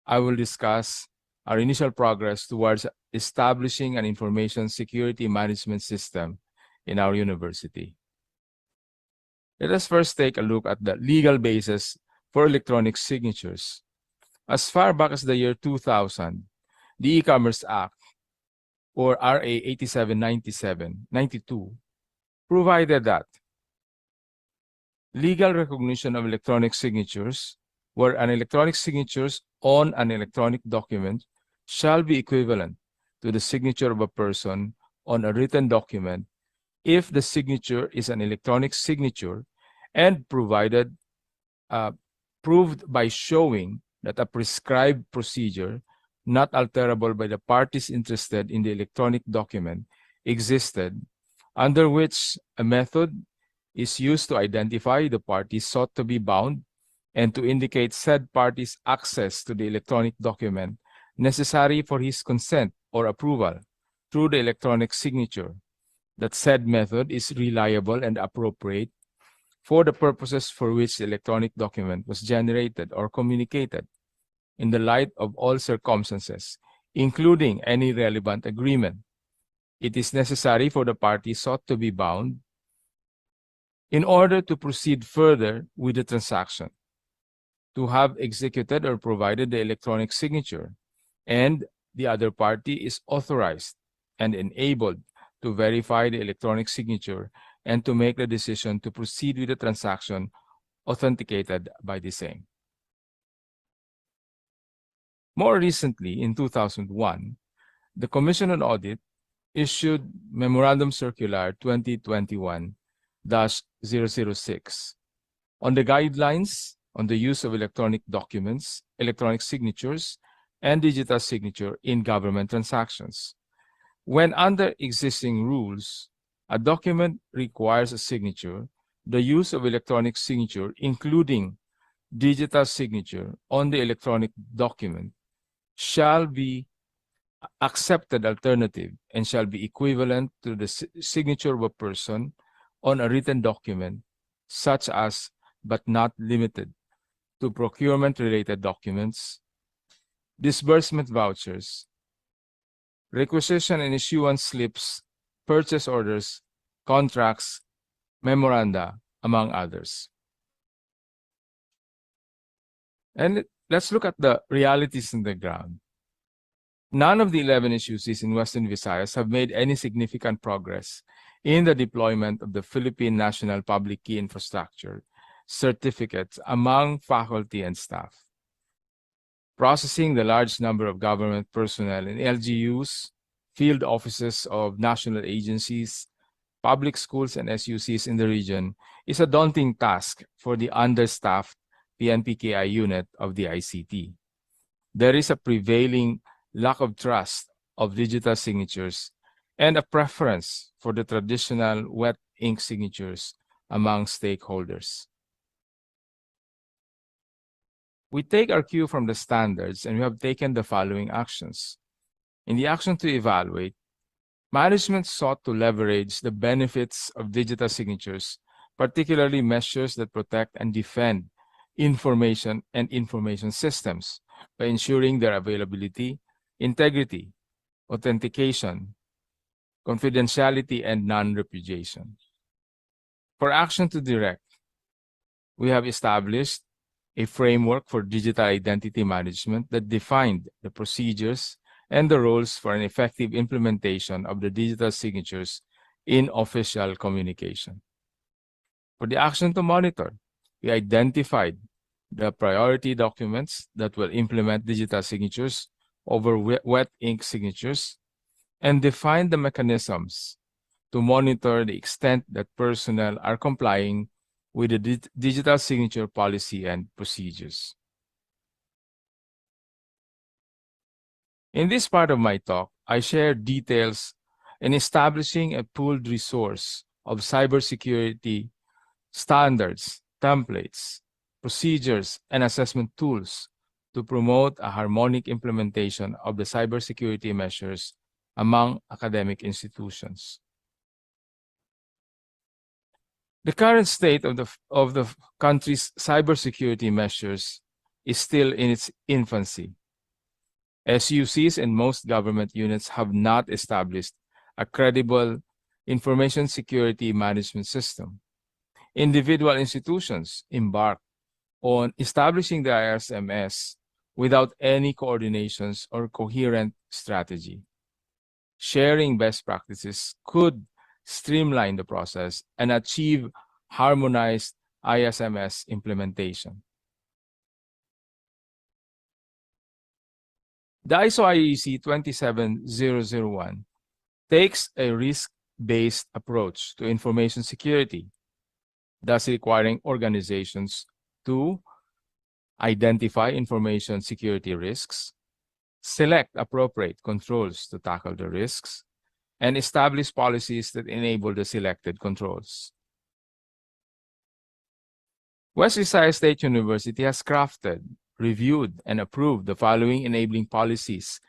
I will discuss our initial progress towards establishing an information security management system in our university. Let us first take a look at the legal basis for electronic signatures. As far back as the year 2000, the E-Commerce Act, or RA 8792, provided that legal recognition of electronic signatures, where an electronic signatures on an electronic document shall be equivalent to the signature of a person on a written document if the signature is an electronic signature and proved by showing that a prescribed procedure not alterable by the parties interested in the electronic document existed, under which a method is used to identify the parties sought to be bound and to indicate said parties' access to the electronic document necessary for his consent or approval through the electronic signature, that said method is reliable and appropriate for the purposes for which the electronic document was generated or communicated, in the light of all circumstances, including any relevant agreement. It is necessary for the parties sought to be bound in order to proceed further with the transaction, to have executed or provided the electronic signature, and the other party is authorized and enabled to verify the electronic signature and to make the decision to proceed with the transaction authenticated by the same. More recently, in 2001, the Commission on Audit issued Memorandum Circular 2021-006 on the guidelines on the use of electronic documents, electronic signatures, and digital signature in government transactions. When under existing rules, a document requires a signature, the use of electronic signature, including digital signature on the electronic document, shall be accepted alternative and shall be equivalent to the signature of a person on a written document, such as, but not limited to, procurement-related documents, disbursement vouchers, requisition and issuance slips, purchase orders, contracts, memoranda, among others. And let's look at the realities on the ground. None of the 11 issues in Western Visayas have made any significant progress in the deployment of the Philippine National Public Key Infrastructure certificates among faculty and staff. Processing the large number of government personnel in LGUs, field offices of national agencies, public schools, and SUCs in the region is a daunting task for the understaffed PNPKI unit of the ICT. There is a prevailing lack of trust of digital signatures and a preference for the traditional wet ink signatures among stakeholders. We take our cue from the standards, and we have taken the following actions. In the action to evaluate, management sought to leverage the benefits of digital signatures, particularly measures that protect and defend information and information systems by ensuring their availability, integrity, authentication, confidentiality, and non-repudiation. For action to direct, we have established a framework for digital identity management that defined the procedures and the roles for an effective implementation of the digital signatures in official communication. For the action to monitor, we identified the priority documents that will implement digital signatures over wet ink signatures and defined the mechanisms to monitor the extent that personnel are complying with the digital signature policy and procedures. In this part of my talk, I share details in establishing a pooled resource of cybersecurity standards, templates, procedures, and assessment tools to promote a harmonic implementation of the cybersecurity measures among academic institutions. The current state of the country's cybersecurity measures is still in its infancy. SUCs and most government units have not established a credible information security management system. Individual institutions embark on establishing the ISMS without any coordinations or coherent strategy. Sharing best practices could streamline the process and achieve harmonized ISMS implementation. The ISO IEC 27001 takes a risk-based approach to information security, thus requiring organizations to identify information security risks, select appropriate controls to tackle the risks, and establish policies that enable the selected controls. West Visayas State University has crafted, reviewed, and approved the following enabling policies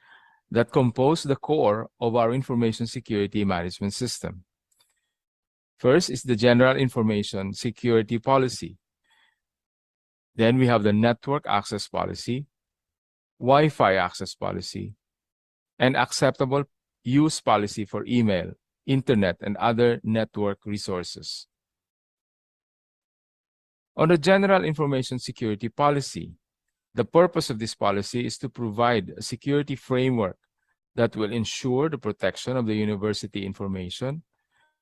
that compose the core of our information security management system. First is the General Information Security Policy. Then we have the Network Access Policy, Wi-Fi Access Policy, and Acceptable Use Policy for email, internet, and other network resources. On the General Information Security Policy, the purpose of this policy is to provide a security framework that will ensure the protection of the university information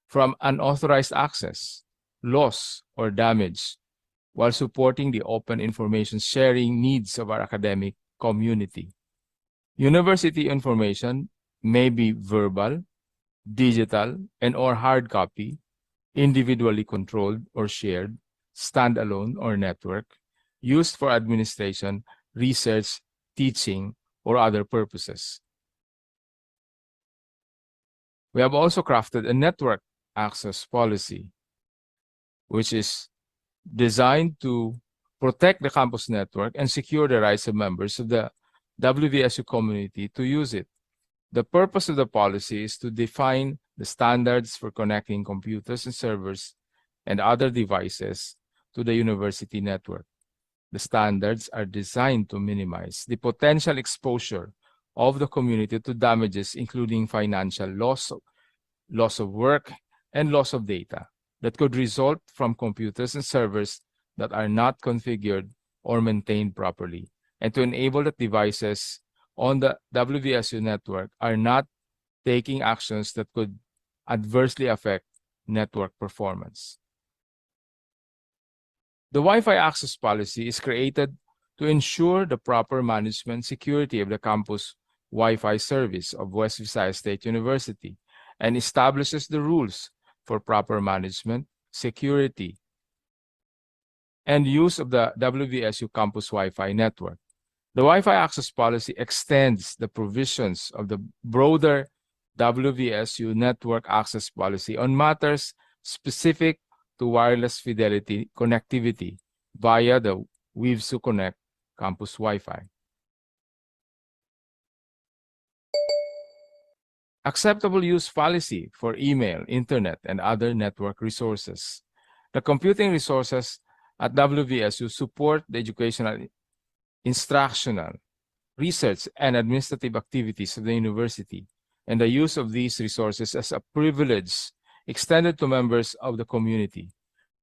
from unauthorized access, loss, or damage, while supporting the open information sharing needs of our academic community. University information may be verbal, digital, and/or hard copy, individually controlled or shared, standalone or network, used for administration, research, teaching, or other purposes. We have also crafted a network access policy, which is designed to protect the campus network and secure the rights of members of the WVSU community to use it. The purpose of the policy is to define the standards for connecting computers and servers and other devices to the university network. The standards are designed to minimize the potential exposure of the community to damages, including financial loss of work, and loss of data that could result from computers and servers that are not configured or maintained properly, and to enable that devices on the WVSU network are not taking actions that could adversely affect network performance. The Wi-Fi access policy is created to ensure the proper management security of the campus Wi-Fi service of West Visayas State University and establishes the rules for proper management, security, and use of the WVSU campus Wi-Fi network. The Wi-Fi access policy extends the provisions of the broader WVSU network access policy on matters specific to wireless fidelity connectivity via the WVSU Connect campus Wi-Fi. Acceptable use policy for email, internet, and other network resources. The computing resources at WVSU support the educational, instructional, research, and administrative activities of the university, and the use of these resources as a privilege extended to members of the community.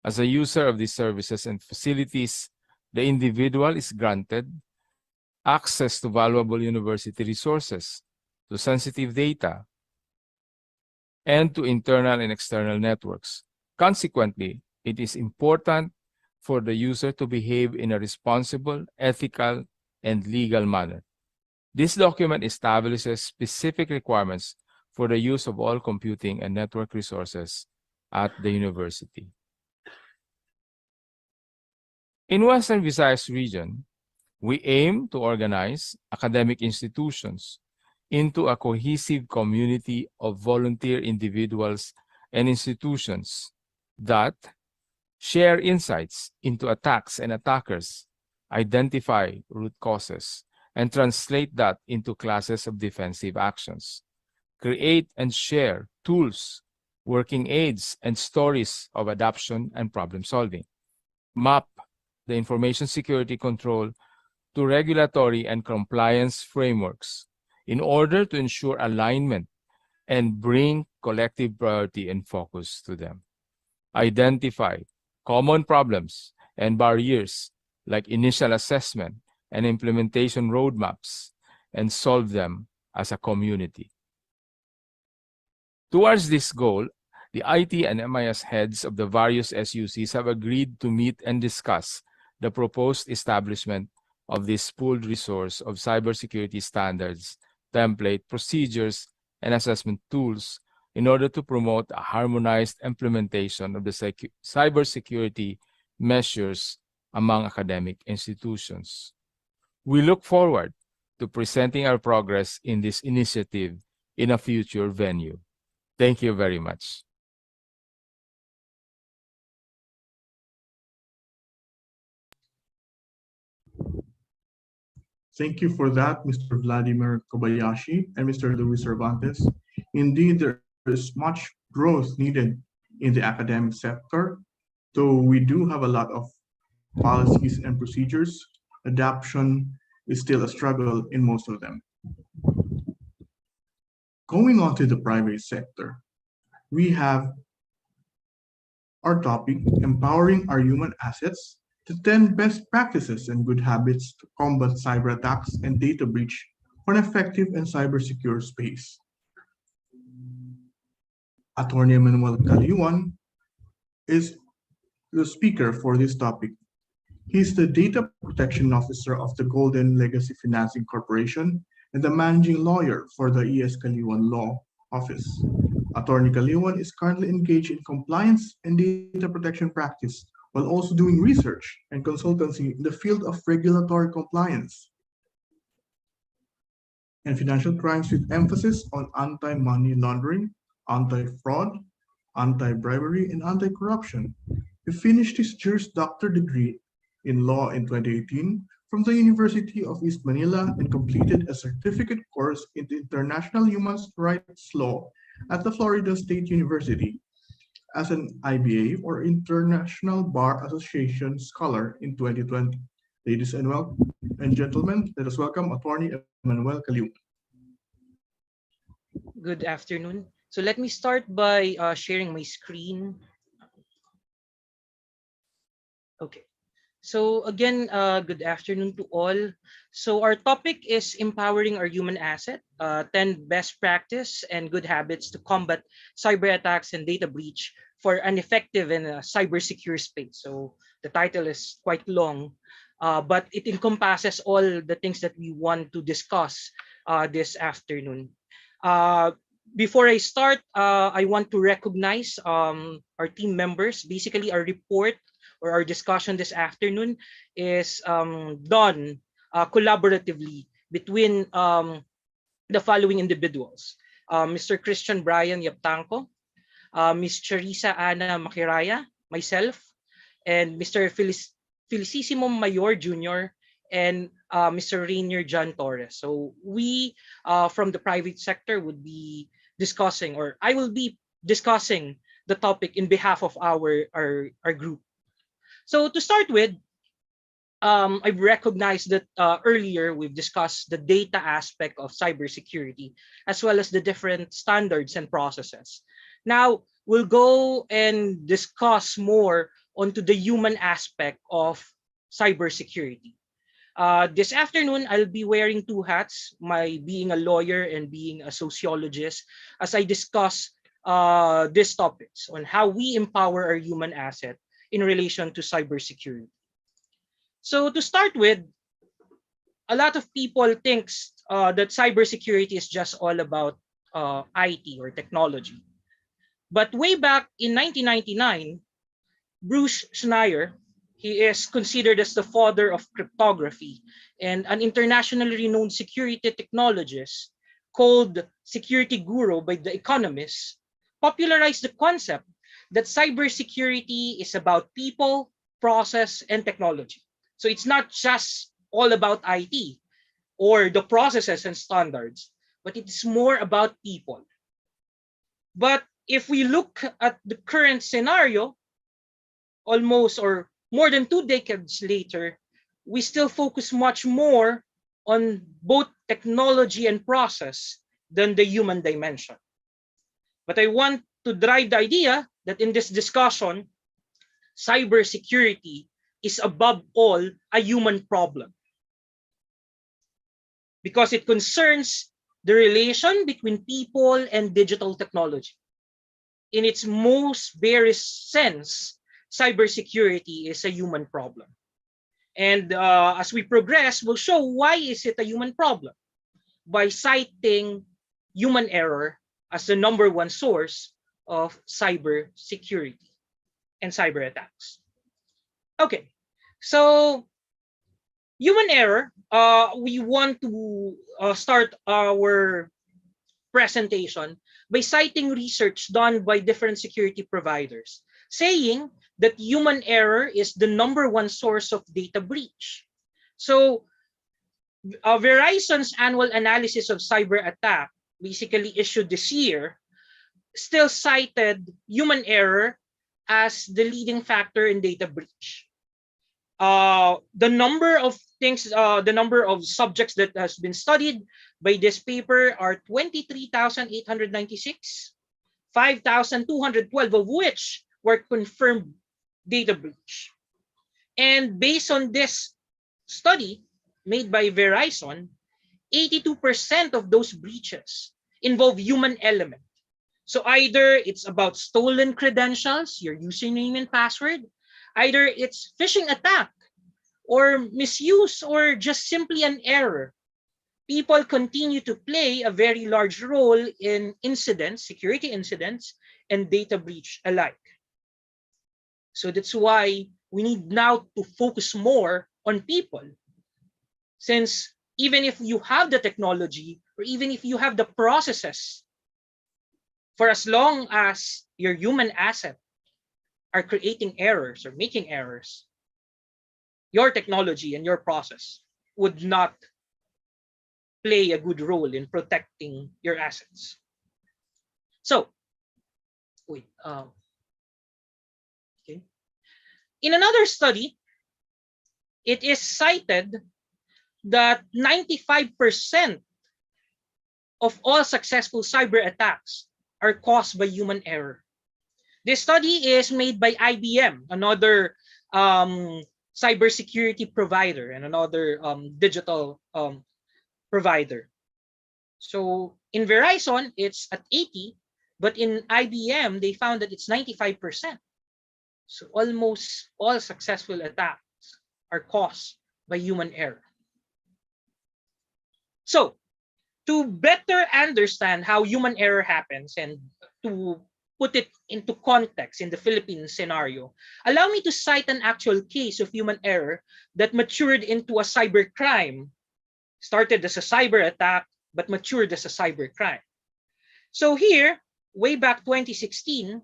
As a user of these services and facilities, the individual is granted access to valuable university resources, to sensitive data, and to internal and external networks. Consequently, it is important for the user to behave in a responsible, ethical, and legal manner. This document establishes specific requirements for the use of all computing and network resources at the university. In Western Visayas region, we aim to organize academic institutions into a cohesive community of volunteer individuals and institutions that share insights into attacks and attackers, identify root causes, and translate that into classes of defensive actions, create and share tools, working aids, and stories of adoption and problem solving, map the information security control to regulatory and compliance frameworks in order to ensure alignment and bring collective priority and focus to them. Identify common problems and barriers like initial assessment and implementation roadmaps and solve them as a community. Towards this goal, the IT and MIS heads of the various SUCs have agreed to meet and discuss the proposed establishment of this pooled resource of cybersecurity standards, template, procedures, and assessment tools in order to promote a harmonized implementation of the cybersecurity measures among academic institutions. We look forward to presenting our progress in this initiative in a future venue. Thank you very much. Thank you for that, Mr. Vladimir Kobayashi and Mr. Luis Cervantes. Indeed, there is much growth needed in the academic sector, though we do have a lot of policies and procedures. Adoption is still a struggle in most of them. Going on to the private sector, we have our topic, empowering our human assets, the 10 best practices and good habits to combat cyber attacks and data breach for an effective and cybersecure space. Attorney Manuel Caliuan is the speaker for this topic. He's the Data Protection Officer of the Golden Legacy Financing Corporation and the Managing Lawyer for the E.S. Caliuan Law Office. Attorney Caliuan is currently engaged in compliance and data protection practice while also doing research and consultancy in the field of regulatory compliance and financial crimes with emphasis on anti-money laundering, anti-fraud, anti-bribery, and anti-corruption. He finished his Juris Doctor degree in law in 2018 from the University of East Manila and completed a certificate course in International Human Rights Law at the Florida State University as an IBA or International Bar Association Scholar in 2020. Ladies and gentlemen, let us welcome Attorney Manuel Caliuan. Good afternoon. So let me start by sharing my screen. Okay. So again, good afternoon to all. So our topic is empowering our human asset, 10 best practice and good habits to combat cyber attacks and data breach for an effective and cyber secure space. So The title is quite long, but it encompasses all the things that we want to discuss this afternoon. Before I start, I want to recognize our team members. Basically, our report or our discussion this afternoon is done collaboratively between the following individuals: Mr. Christian Brian Yaptanco, Ms. Charissa Ana Makiraya, myself, and Mr. Felicissimo Mayor Jr., and Mr. Rainier John Torres. So we from the private sector would be discussing, or I will be discussing the topic in behalf of our group. So to start with, I've recognized that earlier we've discussed the data aspect of cybersecurity, as well as the different standards and processes. Now we'll go and discuss more onto the human aspect of cybersecurity. This afternoon, I'll be wearing two hats, my being a lawyer and being a sociologist, as I discuss these topics on how we empower our human asset in relation to cybersecurity. So to start with, a lot of people thinks that cybersecurity is just all about IT or technology. But way back in 1999, Bruce Schneier, he is considered as the father of cryptography and an internationally renowned security technologist called security guru by The Economist, popularized the concept that cybersecurity is about people, process, and technology. So it's not just all about IT or the processes and standards, but it's more about people. But if we look at the current scenario, almost or more than 2 decades later, we still focus much more on both technology and process than the human dimension. But I want to drive the idea that in this discussion, cybersecurity is above all a human problem, because it concerns the relation between people and digital technology. In its most barest sense, cybersecurity is a human problem. And as we progress, we'll show why is it a human problem by citing human error as the #1 source of cybersecurity and cyber attacks. Okay, so human error, we want to start our presentation by citing research done by different security providers, saying that human error is the #1 source of data breach. So Verizon's annual analysis of cyber attack, basically issued this year, still cited human error as the leading factor in data breach. The number of subjects that has been studied by this paper are 23,896, 5,212 of which were confirmed data breach. And based on this study made by Verizon, 82% of those breaches involve human element. So either it's about stolen credentials, your username and password, either it's phishing attack or misuse or just simply an error. People continue to play a very large role in incidents, security incidents, and data breach alike. So that's why we need now to focus more on people. Since even if you have the technology or even if you have the processes, for as long as your human asset are creating errors or making errors, your technology and your process would not play a good role in protecting your assets. So, wait. Okay. In another study, it is cited that 95% of all successful cyber attacks are caused by human error. This study is made by IBM, another cybersecurity provider and another digital provider. So in Verizon, it's at 80, but in IBM, they found that it's 95%. So almost all successful attacks are caused by human error. So to better understand how human error happens and to put it into context in the Philippines scenario, allow me to cite an actual case of human error that matured into a cybercrime, started as a cyber attack, but matured as a cybercrime. So here, way back 2016,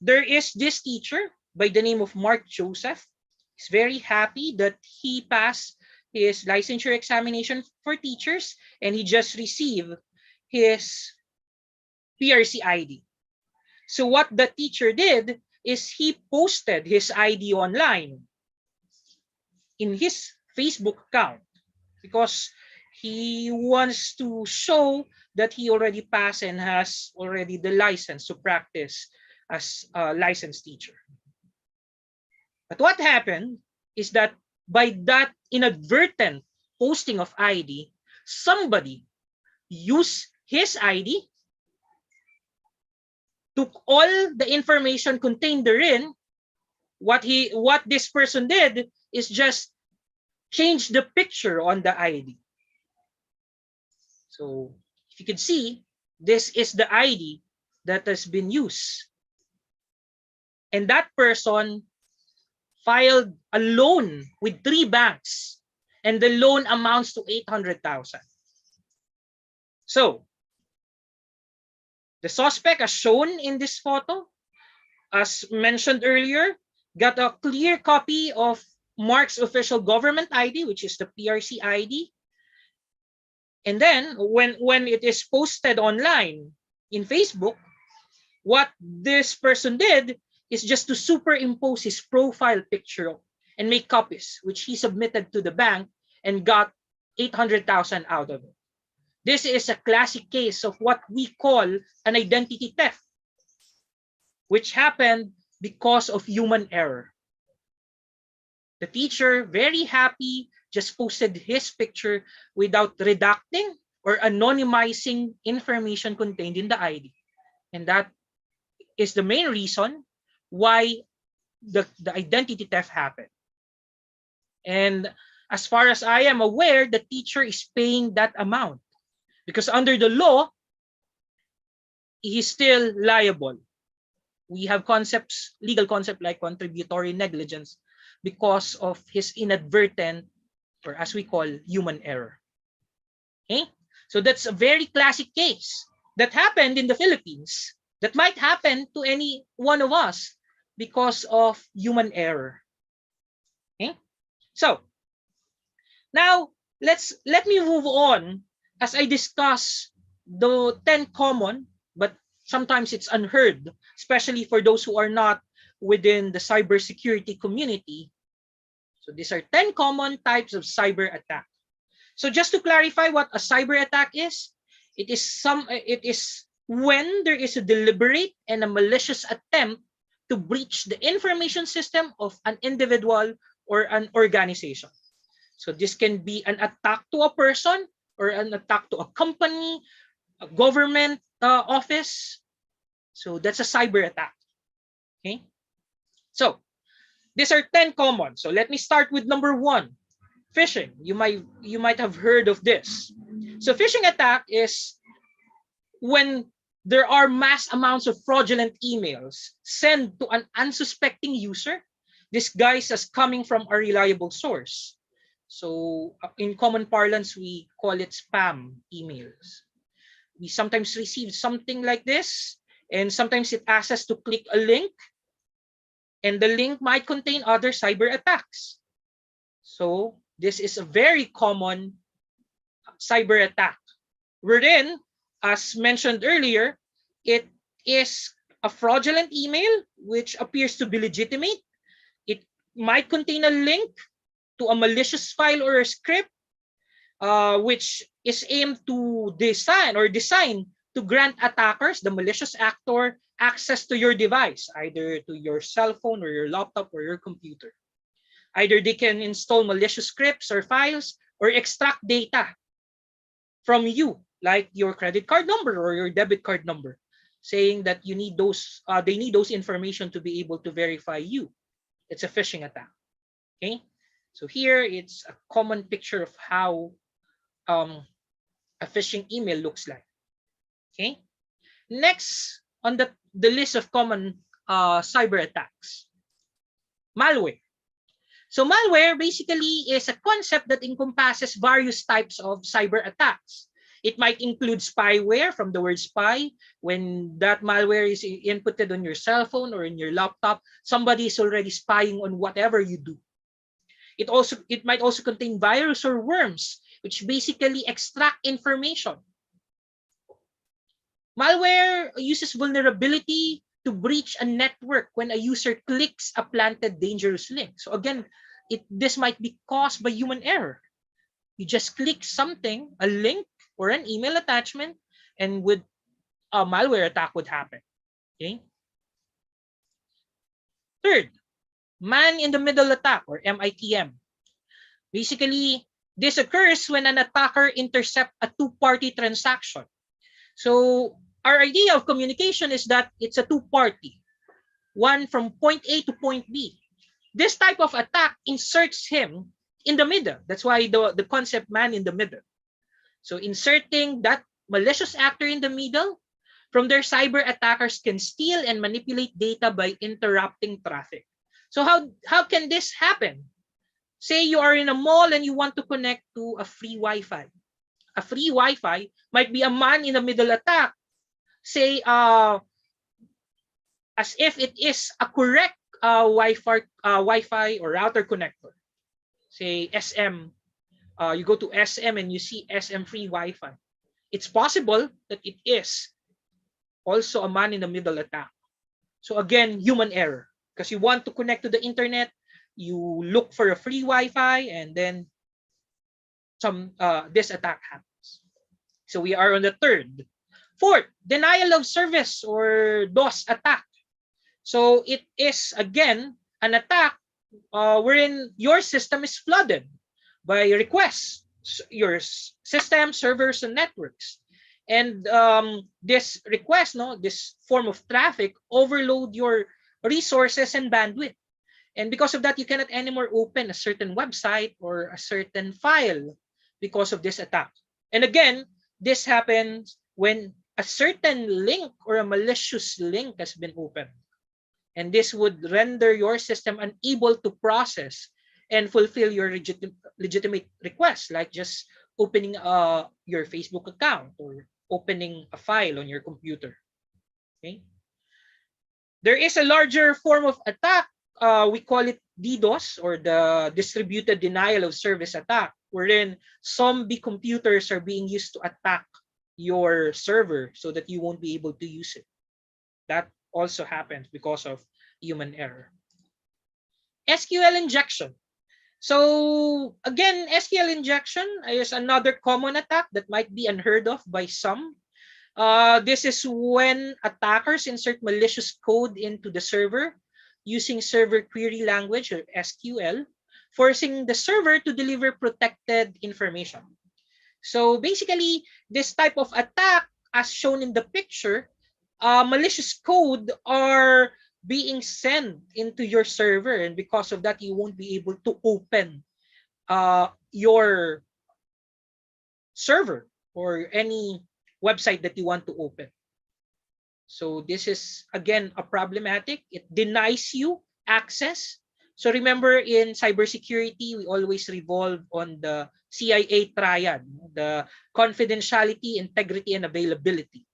there is this teacher by the name of Mark Joseph. He's very happy that he passed his licensure examination for teachers and he just received his PRC ID. So what the teacher did is he posted his ID online in his Facebook account because he wants to show that he already passed and has already the license to practice as a licensed teacher. But what happened is that by that inadvertent posting of ID, somebody used his ID, took all the information contained therein. What this person did is just change the picture on the ID. So if you can see, this is the ID that has been used. And that person filed a loan with 3 banks, and the loan amounts to 800,000. So the suspect, as shown in this photo, as mentioned earlier, got a clear copy of Mark's official government ID, which is the PRC ID. And then when it is posted online in Facebook, what this person did is just to superimpose his profile picture and make copies, which he submitted to the bank and got 800,000 out of it. This is a classic case of what we call an identity theft, which happened because of human error. The teacher, very happy, just posted his picture without redacting or anonymizing information contained in the ID. And that is the main reason why the identity theft happened. And as far as I am aware, the teacher is paying that amount because under the law, he's still liable. We have concepts, legal concept like contributory negligence because of his inadvertent, or as we call, human error. Okay? So that's a very classic case that happened in the Philippines that might happen to any one of us because of human error. Okay? So now let me move on as I discuss the 10 common, but sometimes it's unheard, especially for those who are not within the cybersecurity community. So these are 10 common types of cyber attack. So just to clarify what a cyber attack is, it is when there is a deliberate and a malicious attempt to breach the information system of an individual or an organization. So this can be an attack to a person or an attack to a company, a government office. So that's a cyber attack. Okay. So these are 10 common. So let me start with number 1, phishing. You might have heard of this. So phishing attack is when there are mass amounts of fraudulent emails sent to an unsuspecting user, disguised as coming from a reliable source. So in common parlance, we call it spam emails. We sometimes receive something like this, and sometimes it asks us to click a link, and the link might contain other cyber attacks. So this is a very common cyber attack, wherein, as mentioned earlier, it is a fraudulent email which appears to be legitimate. It might contain a link to a malicious file or a script, which is aimed to design to grant attackers, the malicious actor, access to your device, either to your cell phone or your laptop or your computer. Either they can install malicious scripts or files or extract data from you, like your credit card number or your debit card number. saying that you need those, they need those information to be able to verify you. It's a phishing attack. Okay, so here it's a common picture of how a phishing email looks like. Okay, next on the list of common cyber attacks, malware. So malware basically is a concept that encompasses various types of cyber attacks. It might include spyware, from the word spy. When that malware is inputted on your cell phone or in your laptop, somebody is already spying on whatever you do. It might also contain virus or worms, which basically extract information. Malware uses vulnerability to breach a network when a user clicks a planted dangerous link. So again, this might be caused by human error. You just click something, a link or an email attachment, and with a malware attack would happen. Okay. Third, man-in-the-middle attack, or MITM. Basically, this occurs when an attacker intercepts a two-party transaction. So our idea of communication is that it's a two-party, one from point A to point B. This type of attack inserts him in the middle. That's why the concept man in the middle. So inserting that malicious actor in the middle, from their cyber attackers can steal and manipulate data by interrupting traffic. So how can this happen? Say you are in a mall and you want to connect to a free Wi-Fi. A free Wi-Fi might be a man-in-the-middle attack. Say, as if it is a correct Wi-Fi or router connector. Say SM, you go to SM and you see SM free Wi-Fi. It's possible that it is also a man-in-the-middle attack. So again, human error, because you want to connect to the internet, you look for a free Wi-Fi, and then this attack happens. So we are on the third. Fourth, denial of service or DOS attack. So it is again an attack wherein your system is flooded by requests, your system, servers, and networks. And this request, this form of traffic, overload your resources and bandwidth. And because of that, you cannot anymore open a certain website or a certain file because of this attack. And again, this happens when a certain link or a malicious link has been opened. And this would render your system unable to process and fulfill your legitimate requests, like just opening your Facebook account or opening a file on your computer. Okay. There is a larger form of attack. We call it DDoS, or the distributed denial of service attack, wherein zombie computers are being used to attack your server so that you won't be able to use it. That also happens because of human error. SQL injection. So again, SQL injection is another common attack that might be unheard of by some. This is when attackers insert malicious code into the server using server query language, or SQL, forcing the server to deliver protected information. So basically, this type of attack, as shown in the picture, malicious code are being sent into your server, and because of that, you won't be able to open your server or any website that you want to open. So this is again a problematic. It denies you access. So remember, in cybersecurity, we always revolve on the CIA triad, the confidentiality, integrity, and availability.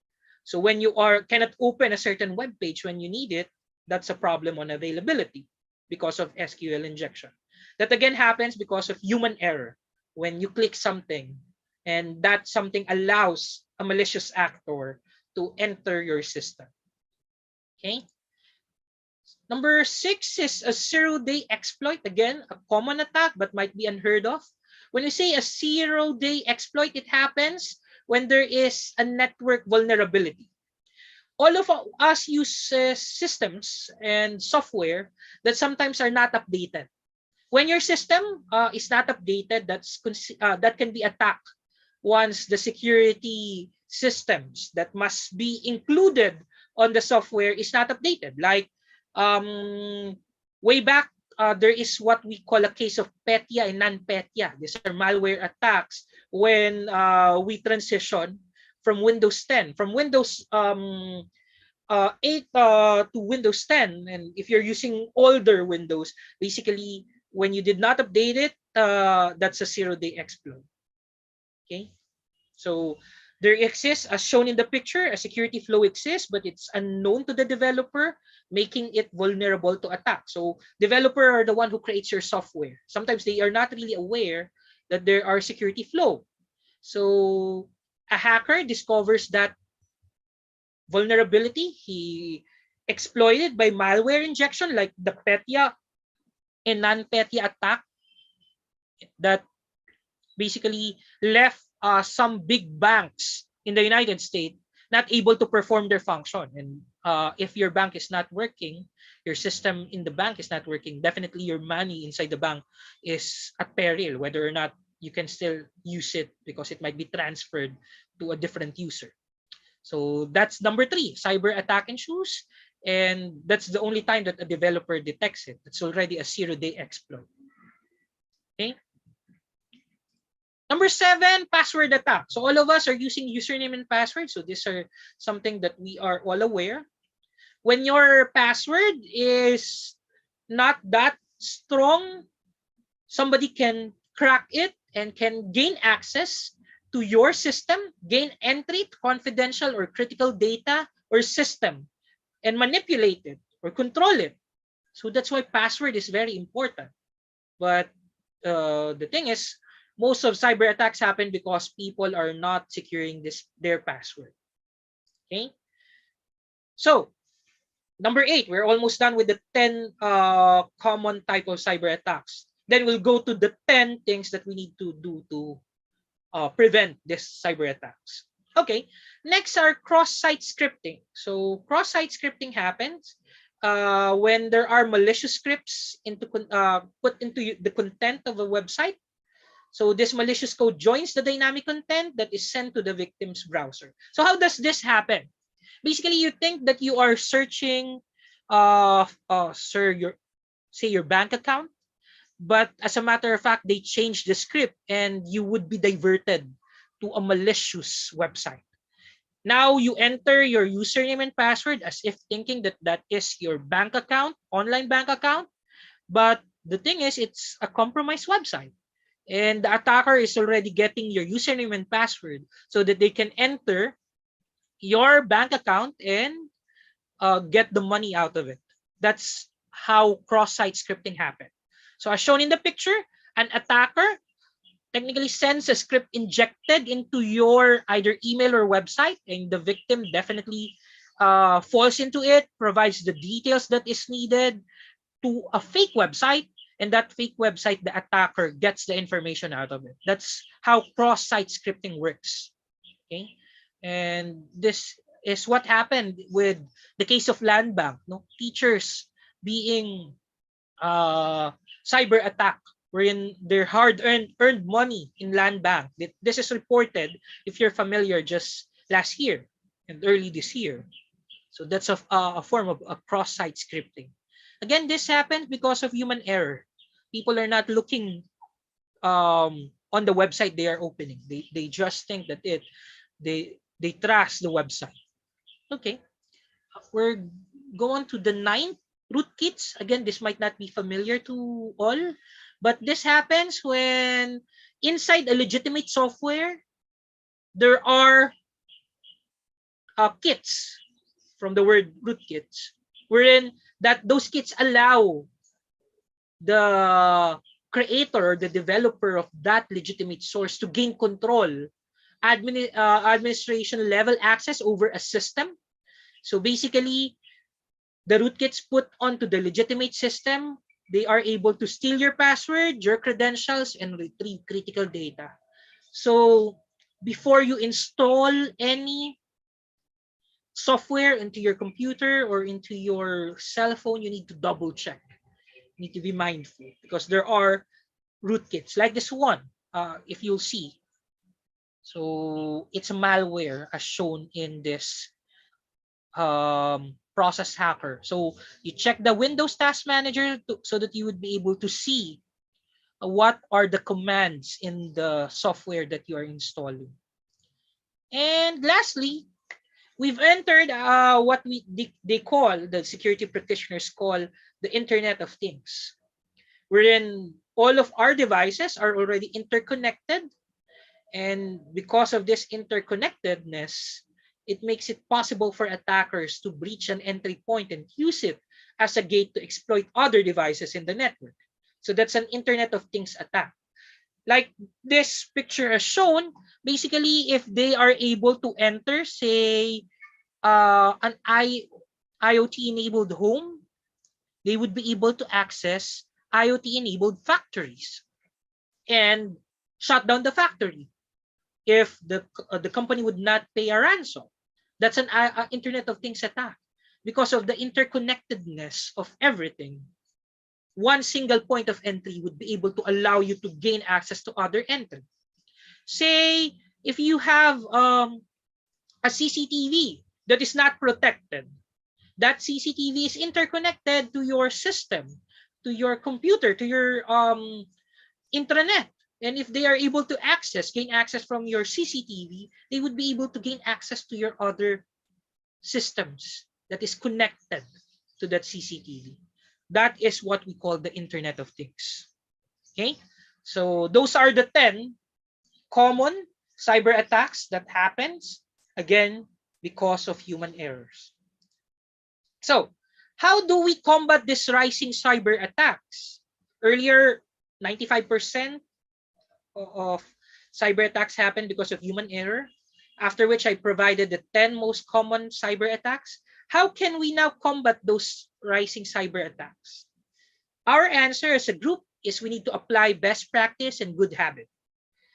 So when you cannot open a certain web page when you need it, that's a problem on availability because of SQL injection. That again happens because of human error. When you click something and that something allows a malicious actor to enter your system. Okay. Number 6 is a zero-day exploit. Again, a common attack but might be unheard of. When you say a zero-day exploit, it happens when there is a network vulnerability. All of us use systems and software that sometimes are not updated. When your system is not updated, that can be attacked once the security systems that must be included on the software is not updated. Like way back, there is what we call a case of petya and non-petya. These are malware attacks when we transition from Windows 10, from Windows 8 to Windows 10. And if you're using older Windows, basically when you did not update it, that's a zero-day exploit. Okay, so there exists, as shown in the picture, a security flow exists, but it's unknown to the developer, making it vulnerable to attack. So developer are the one who creates your software. Sometimes they are not really aware that there are security flow. So a hacker discovers that vulnerability, he exploited by malware injection, like the petya and non-petya attack that basically left some big banks in the United States not able to perform their function. And if your bank is not working, your system in the bank is not working, definitely your money inside the bank is at peril, whether or not you can still use it because it might be transferred to a different user. So that's number 3, cyber attack ensues. And that's the only time that a developer detects it. It's already a zero-day exploit. Okay. Number 7, password attack. So all of us are using username and password. So these are something that we are all aware. When your password is not that strong, somebody can crack it and can gain access to your system, gain entry to confidential or critical data or system, and manipulate it or control it. So that's why password is very important. But the thing is, most of cyber attacks happen because people are not securing their password. Okay. So number 8, we're almost done with the 10 common type of cyber attacks. Then we'll go to the 10 things that we need to do to prevent these cyber attacks. Okay, next are cross-site scripting. So cross-site scripting happens when there are malicious scripts put into the content of a website. So this malicious code joins the dynamic content that is sent to the victim's browser. So how does this happen? Basically, you think that you are searching, your bank account, but as a matter of fact, they changed the script and you would be diverted to a malicious website. Now you enter your username and password as if thinking that that is your bank account, online bank account. But the thing is, it's a compromised website. And the attacker is already getting your username and password so that they can enter your bank account and get the money out of it. That's how cross-site scripting happens. So as shown in the picture, an attacker technically sends a script injected into your either email or website, and the victim definitely falls into it, provides the details that is needed to a fake website, and that fake website, the attacker gets the information out of it. That's how cross-site scripting works. Okay, and this is what happened with the case of land bank. No, teachers being cyber attack, wherein their hard-earned money in land bank. This is reported, if you're familiar, just last year and early this year. So that's a form of a cross-site scripting. Again, this happens because of human error. People are not looking on the website they are opening. They just think that they trust the website. Okay, we're going to the 9th, rootkits. Again, this might not be familiar to all, but this happens when inside a legitimate software, there are kits, from the word rootkits, wherein that those kits allow the creator, the developer of that legitimate source to gain control, administration level access over a system. So basically, the rootkits put onto the legitimate system, they are able to steal your password, your credentials, and retrieve critical data. So before you install any software into your computer or into your cell phone, you need to double check. You need to be mindful because there are rootkits like this one, if you'll see. So it's a malware as shown in this process hacker. So you check the Windows Task Manager so that you would be able to see what are the commands in the software that you are installing. And lastly, we've entered what they call, the security practitioners call, the Internet of Things, wherein all of our devices are already interconnected. And because of this interconnectedness, it makes it possible for attackers to breach an entry point and use it as a gate to exploit other devices in the network. So that's an Internet of Things attack. Like this picture has shown, basically, if they are able to enter, say, an IoT-enabled home, they would be able to access IoT-enabled factories and shut down the factory if the company would not pay a ransom. That's an Internet of Things attack. Because of the interconnectedness of everything, one single point of entry would be able to allow you to gain access to other entry. Say, if you have a CCTV that is not protected, that CCTV is interconnected to your system, to your computer, to your intranet. And if they are able to gain access from your CCTV, they would be able to gain access to your other systems that is connected to that CCTV. That is what we call the Internet of Things. Okay, so those are the 10 common cyber attacks that happens, again, because of human errors. So how do we combat this rising cyber attacks? Earlier, 95% of cyber attacks happen because of human error, after which I provided the 10 most common cyber attacks. How can we now combat those rising cyber attacks? Our answer as a group is we need to apply best practice and good habit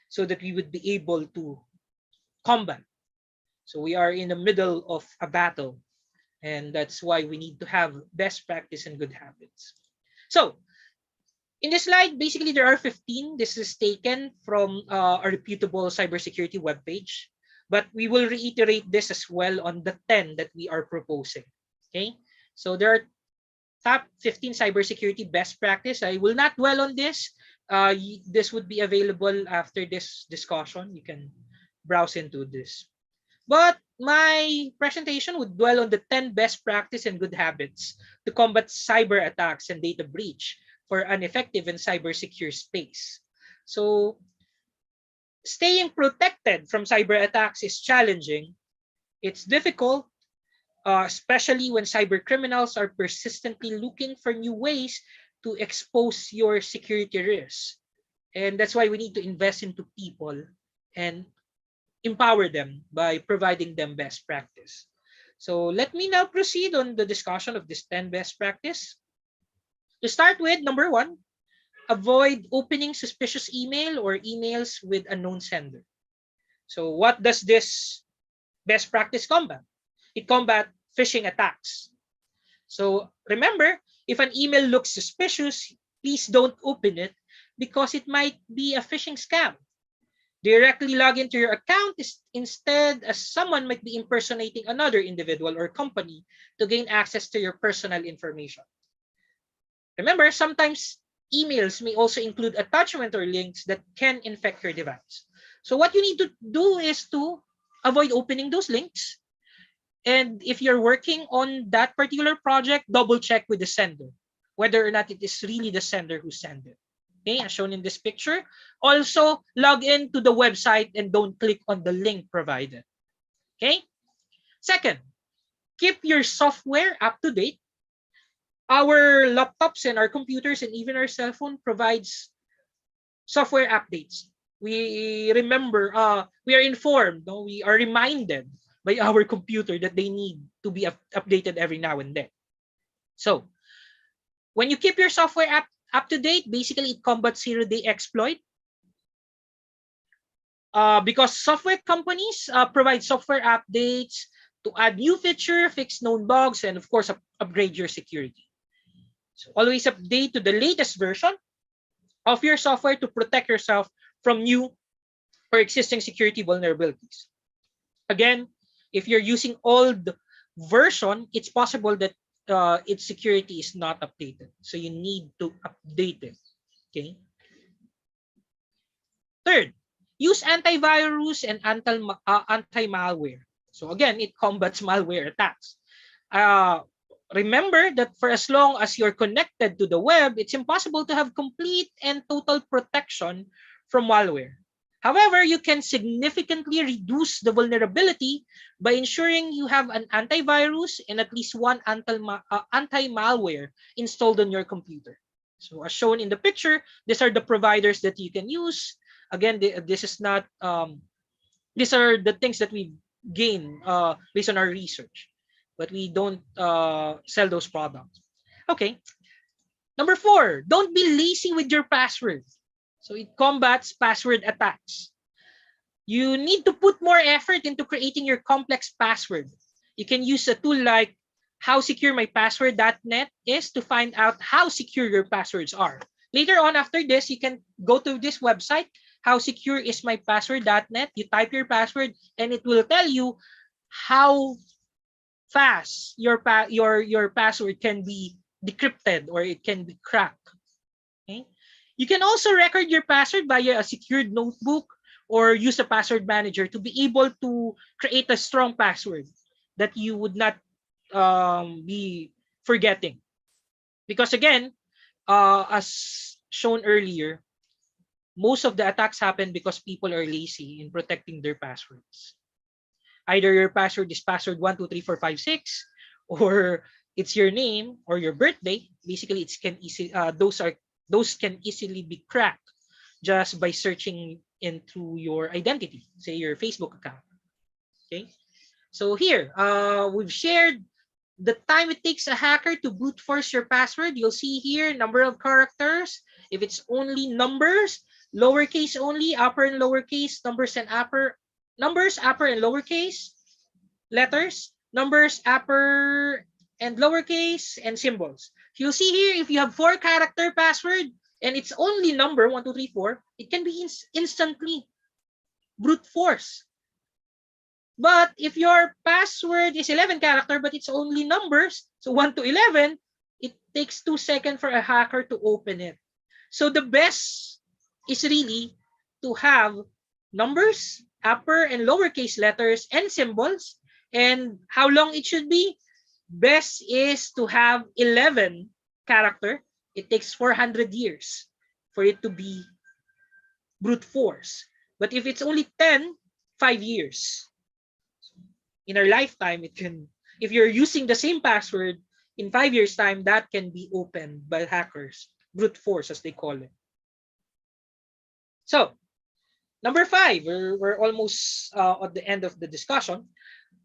so that we would be able to combat. So we are in the middle of a battle, and that's why we need to have best practice and good habits. So in this slide, basically there are 15. This is taken from a reputable cybersecurity webpage, but we will reiterate this as well on the 10 that we are proposing. Okay, so there are top 15 cybersecurity best practice. I will not dwell on this. This would be available after this discussion. You can browse into this. But my presentation would dwell on the 10 best practice and good habits to combat cyber attacks and data breach for an effective and cyber secure space. So staying protected from cyber attacks is challenging. It's difficult, especially when cyber criminals are persistently looking for new ways to expose your security risks. And that's why we need to invest into people and empower them by providing them best practice. So let me now proceed on the discussion of this 10 best practice. To start with, number 1, avoid opening suspicious email or emails with unknown sender. So what does this best practice combat? It combats phishing attacks. So remember, if an email looks suspicious, please don't open it because it might be a phishing scam. Directly log into your account instead, as someone might be impersonating another individual or company to gain access to your personal information. Remember, sometimes emails may also include attachments or links that can infect your device. So what you need to do is to avoid opening those links. And if you're working on that particular project, double check with the sender, whether or not it is really the sender who sent it. Okay, as shown in this picture. Also, log in to the website and don't click on the link provided. Okay. Second, keep your software up to date. Our laptops and our computers and even our cell phone provides software updates. We remember, we are informed, no? We are reminded by our computer that they need to be updated every now and then. So when you keep your software up to date, basically it combats zero-day exploit. Because software companies provide software updates to add new feature, fix known bugs, and of course upgrade your security. So always update to the latest version of your software to protect yourself from new or existing security vulnerabilities. Again, if you're using old version, it's possible that its security is not updated. So you need to update it. Okay. Third, use antivirus and anti-malware. So again, it combats malware attacks. Remember that for as long as you're connected to the web, it's impossible to have complete and total protection from malware. However, you can significantly reduce the vulnerability by ensuring you have an antivirus and at least one anti-malware installed on your computer. So as shown in the picture, these are the providers that you can use. Again, this is not, these are the things that we gain based on our research, but we don't sell those products. Okay. Number 4, don't be lazy with your password. So it combats password attacks. You need to put more effort into creating your complex password. You can use a tool like howsecuremypassword.net is to find out how secure your passwords are. Later on, after this, you can go to this website, howsecureismypassword.net. You type your password and it will tell you how fast your password can be decrypted or it can be cracked. Okay? You can also record your password via a secured notebook or use a password manager to be able to create a strong password that you would not be forgetting. Because again, as shown earlier, most of the attacks happen because people are lazy in protecting their passwords. Either your password is password 123456, or it's your name or your birthday. Basically, those can easily be cracked just by searching into your identity, say your Facebook account. Okay, so here we've shared the time it takes a hacker to brute force your password. You'll see here number of characters. If it's only numbers, lowercase only, upper and lowercase, numbers, upper and lowercase, letters, numbers, upper and lowercase, and symbols. You'll see here if you have 4-character password and it's only number 1, 2, 3, 4, it can be instantly brute force. But if your password is 11-character but it's only numbers, so 1 to 11, it takes 2 seconds for a hacker to open it. So the best is really to have numbers, upper and lowercase letters, and symbols. And how long it should be? Best is to have 11 character. It takes 400 years for it to be brute force. But if it's only 10, 5 years. In our lifetime, it can, if you're using the same password, in 5 years' time, that can be opened by hackers, brute force as they call it. So, number 5, we're almost at the end of the discussion.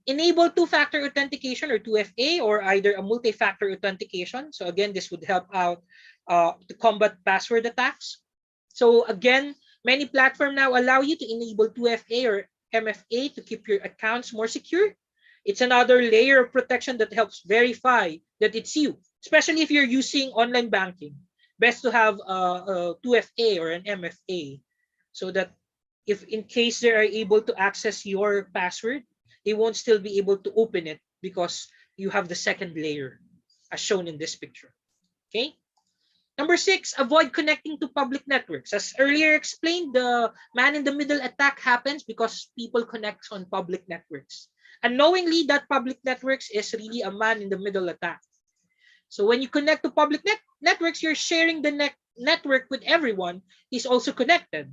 Enable two-factor authentication or 2FA or either a multi-factor authentication. So again, this would help out to combat password attacks. So again, many platforms now allow you to enable 2FA or MFA to keep your accounts more secure. It's another layer of protection that helps verify that it's you, especially if you're using online banking. Best to have a 2FA or an MFA so that if in case they are able to access your password, they won't still be able to open it because you have the second layer as shown in this picture. Okay. Number 6, avoid connecting to public networks. As earlier explained, the man-in-the-middle attack happens because people connect on public networks. Unknowingly, that public networks is really a man-in-the-middle attack. So when you connect to public networks, you're sharing the network with everyone is also connected.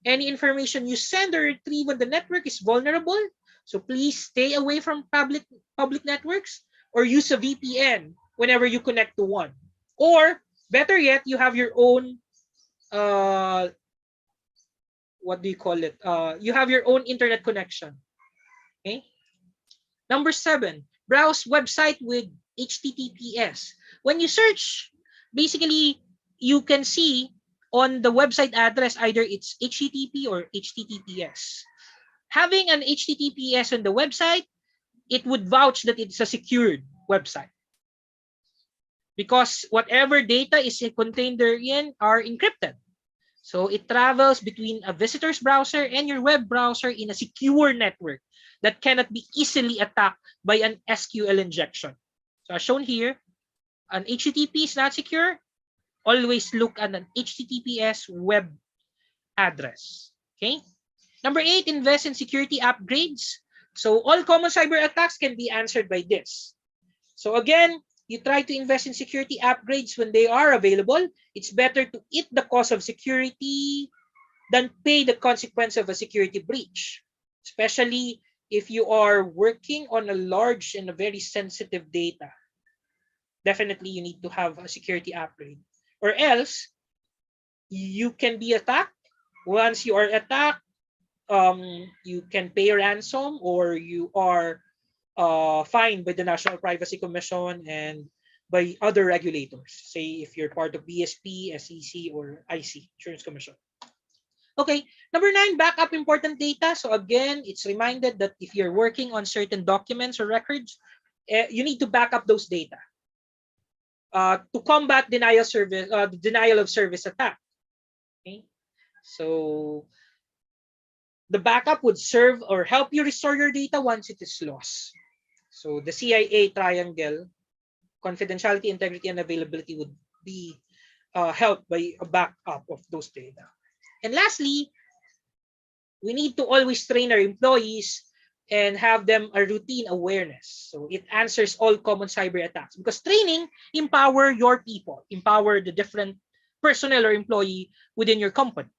Any information you send or retrieve on the network is vulnerable. So please stay away from public networks or use a VPN whenever you connect to one. Or better yet, you have your own, what do you call it? You have your own internet connection. Okay. Number 7, browse website with HTTPS. When you search, basically, you can see on the website address, either it's HTTP or HTTPS. Having an HTTPS on the website, it would vouch that it's a secured website. Because whatever data is contained therein are encrypted. So it travels between a visitor's browser and your web browser in a secure network that cannot be easily attacked by an SQL injection. So as shown here, an HTTP is not secure. Always look at an HTTPS web address. Okay. Number 8, invest in security upgrades. So all common cyber attacks can be answered by this. So again, you try to invest in security upgrades when they are available. It's better to eat the cost of security than pay the consequence of a security breach, especially if you are working on a large and a very sensitive data. Definitely, you need to have a security upgrade, or else you can be attacked. Once you are attacked, you can pay a ransom, or you are fined by the National Privacy Commission and by other regulators. Say if you're part of BSP, SEC, or IC, Insurance Commission. Okay, number 9, backup important data. So again, it's reminded that if you're working on certain documents or records, you need to back up those data to combat denial of service attack. Okay, so the backup would serve or help you restore your data once it is lost. So the CIA triangle, confidentiality, integrity, and availability, would be helped by a backup of those data. And lastly, we need to always train our employees and have them a routine awareness. So it answers all common cyber attacks, because training empower your people, empower the different personnel or employee within your company.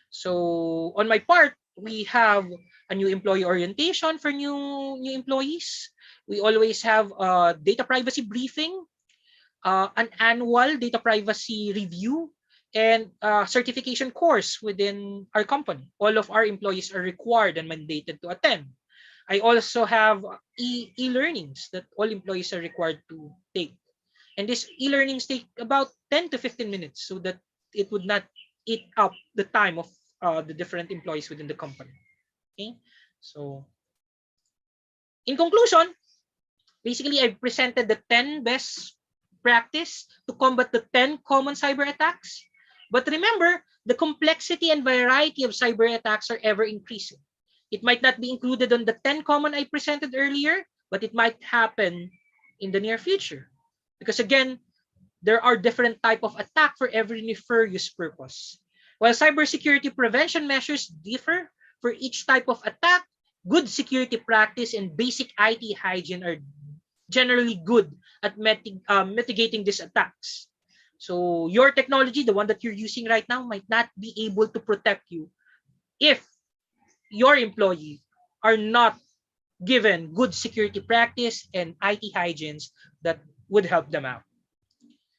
So on my part, we have a new employee orientation for new employees. We always have a data privacy briefing, an annual data privacy review, and a certification course within our company. All of our employees are required and mandated to attend. I also have e-learnings that all employees are required to take. And these e-learnings take about 10 to 15 minutes so that it would not eat up the time of the different employees within the company. Okay, so in conclusion, basically I presented the 10 best practice to combat the 10 common cyber attacks. But remember, the complexity and variety of cyber attacks are ever increasing. It might not be included on the 10 common I presented earlier, but it might happen in the near future. Because again, there are different types of attack for every nefarious purpose. While cybersecurity prevention measures differ for each type of attack, good security practice and basic IT hygiene are generally good at mitigating these attacks. So your technology, the one that you're using right now, might not be able to protect you if your employees are not given good security practice and IT hygienes that would help them out.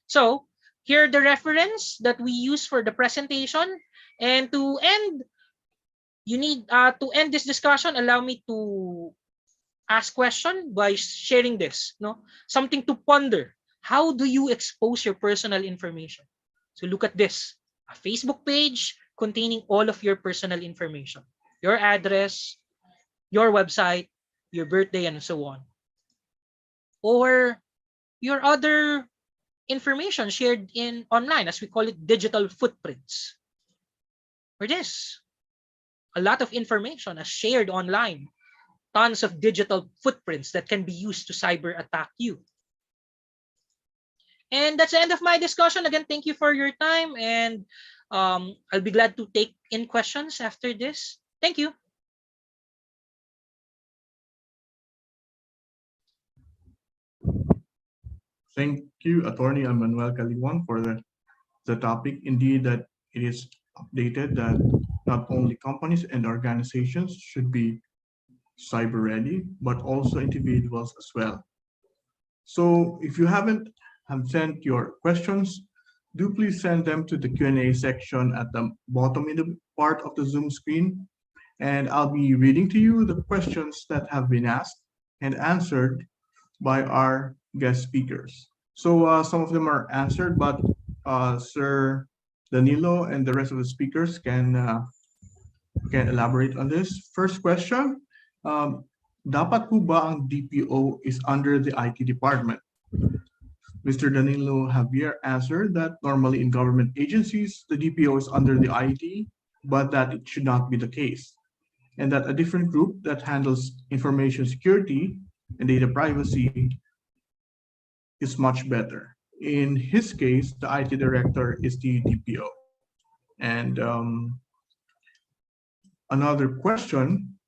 So here are the reference that we use for the presentation. And to end, you need to end this discussion, allow me to ask question by sharing this, something to ponder. How do you expose your personal information? So look at this, a Facebook page containing all of your personal information, your address, your website, your birthday, and so on. Or your other information shared in online, as we call it, digital footprints. Or this, a lot of information is shared online, tons of digital footprints that can be used to cyber attack you. And that's the end of my discussion. Again, thank you for your time, and I'll be glad to take in questions after this. Thank you. Thank you, Attorney Manuel Caliwan, for the topic. Indeed, that it is updated that not only companies and organizations should be cyber ready, but also individuals as well. So if you haven't sent your questions, do please send them to the Q&A section at the bottom in the part of the Zoom screen. And I'll be reading to you the questions that have been asked and answered by our guest speakers. So some of them are answered, but Sir Danilo and the rest of the speakers can elaborate on this. First question, dapat po ba ang DPO is under the IT department? Mr. Danilo Javier answered that normally in government agencies, the DPO is under the IT, but that it should not be the case, and that a different group that handles information security and data privacy is much better. In his case, the IT director is the DPO. And another question